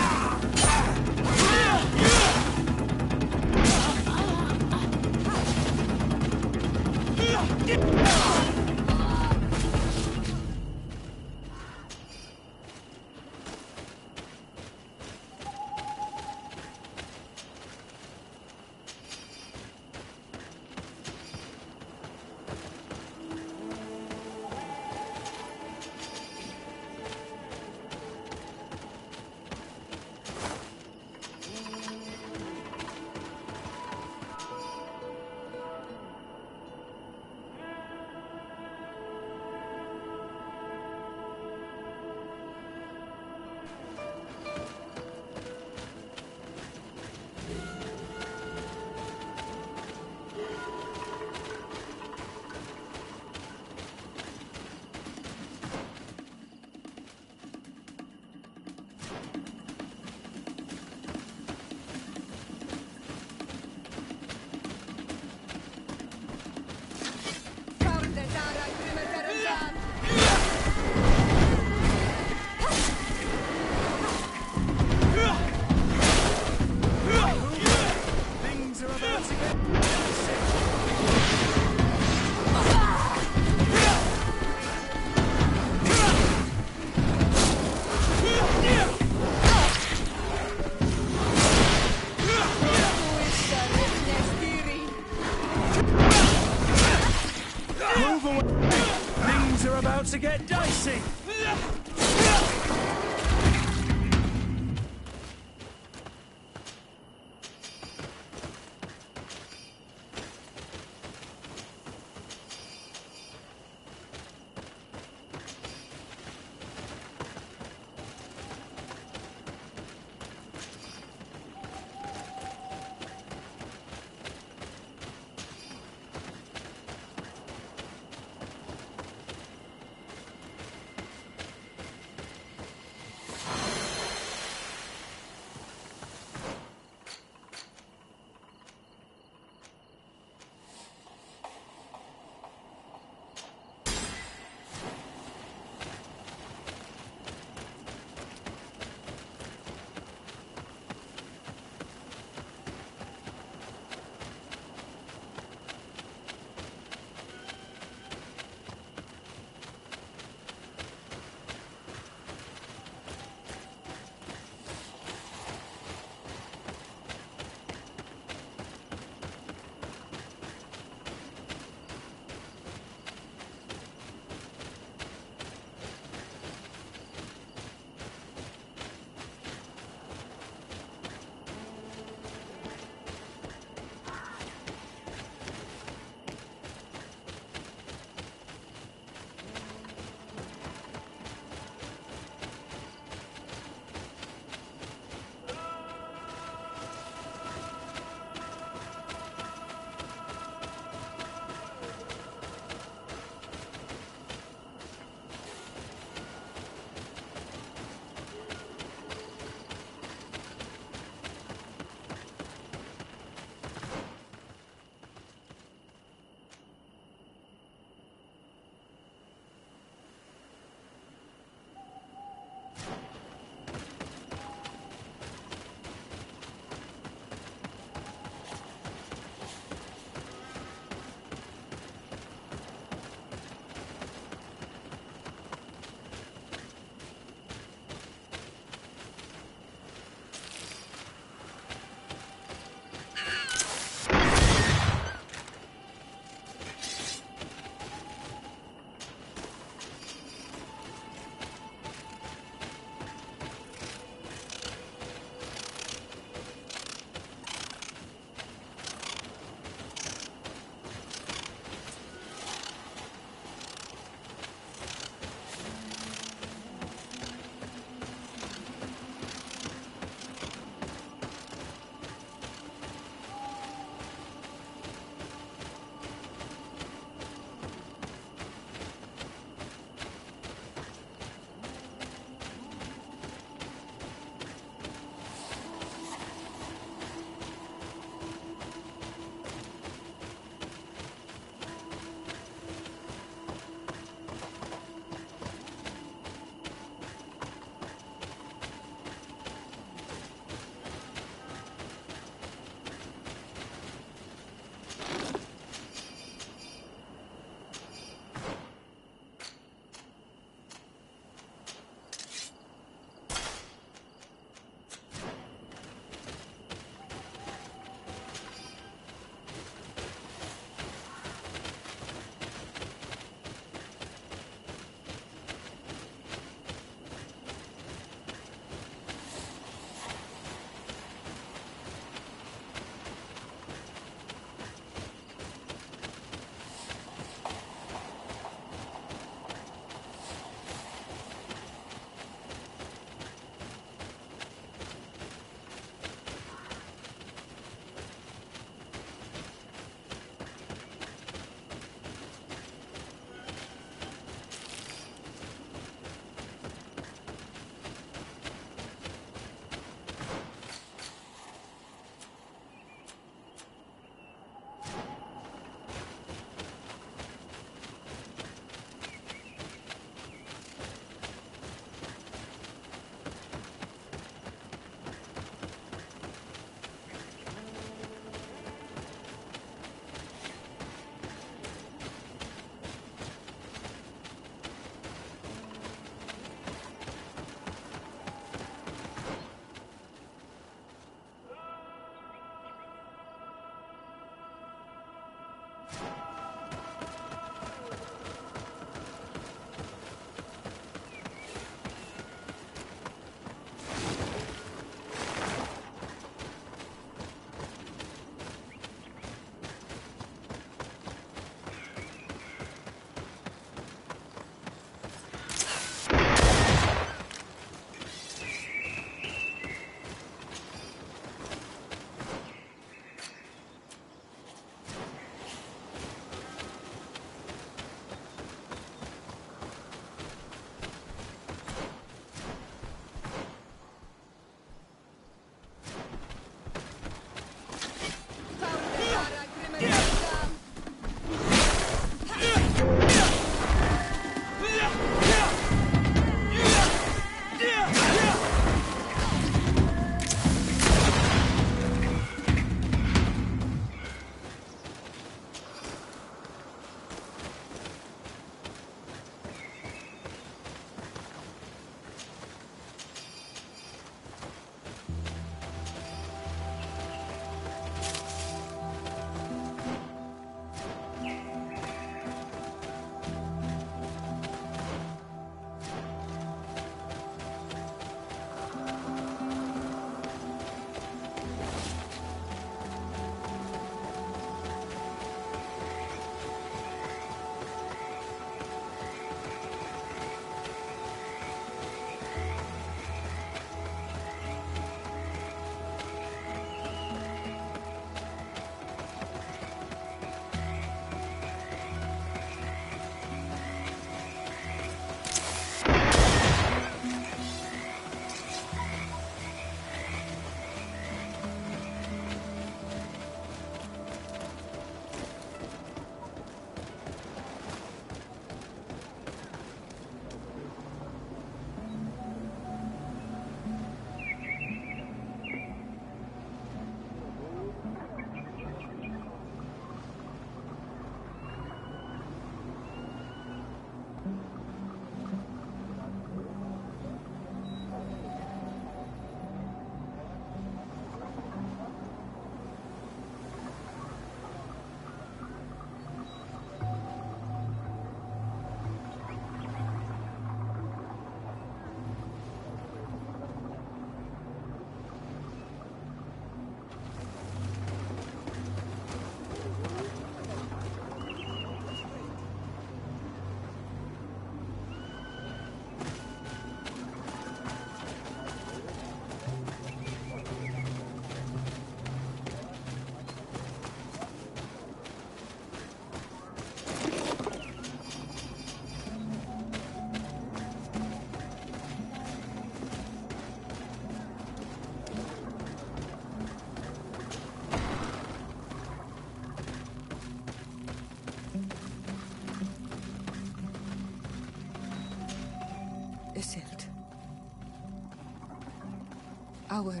Our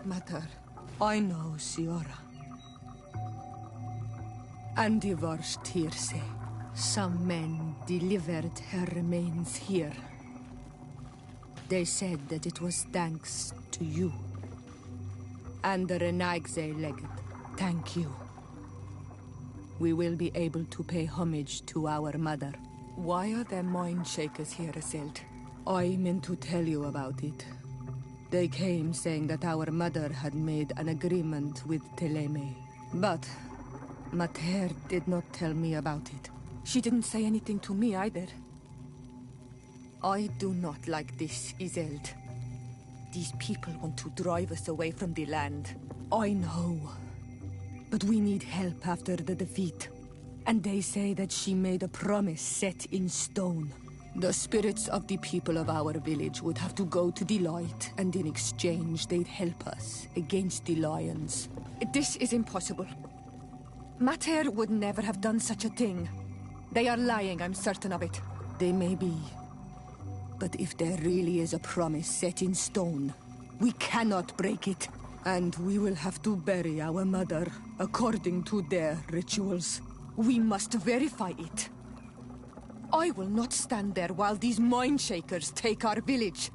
mother. I know, Fiora. And divorced Tirse. Some men delivered her remains here. They said that it was thanks to you. And the Renaigse legate, thank you. We will be able to pay homage to our mother. Why are there mind shakers here, Iselt? I meant to tell you about it. They came saying that our mother had made an agreement with Teleme. But Mater did not tell me about it. She didn't say anything to me either. I do not like this, Iselt. These people want to drive us away from the land. I know. But we need help after the defeat. And they say that she made a promise set in stone. The spirits of the people of our village would have to go to the light, and in exchange they'd help us against the lions. This is impossible. Mater would never have done such a thing. They are lying, I'm certain of it. They may be. But if there really is a promise set in stone, we cannot break it. And we will have to bury our mother according to their rituals. We must verify it. I will not stand there while these mind shakers take our village.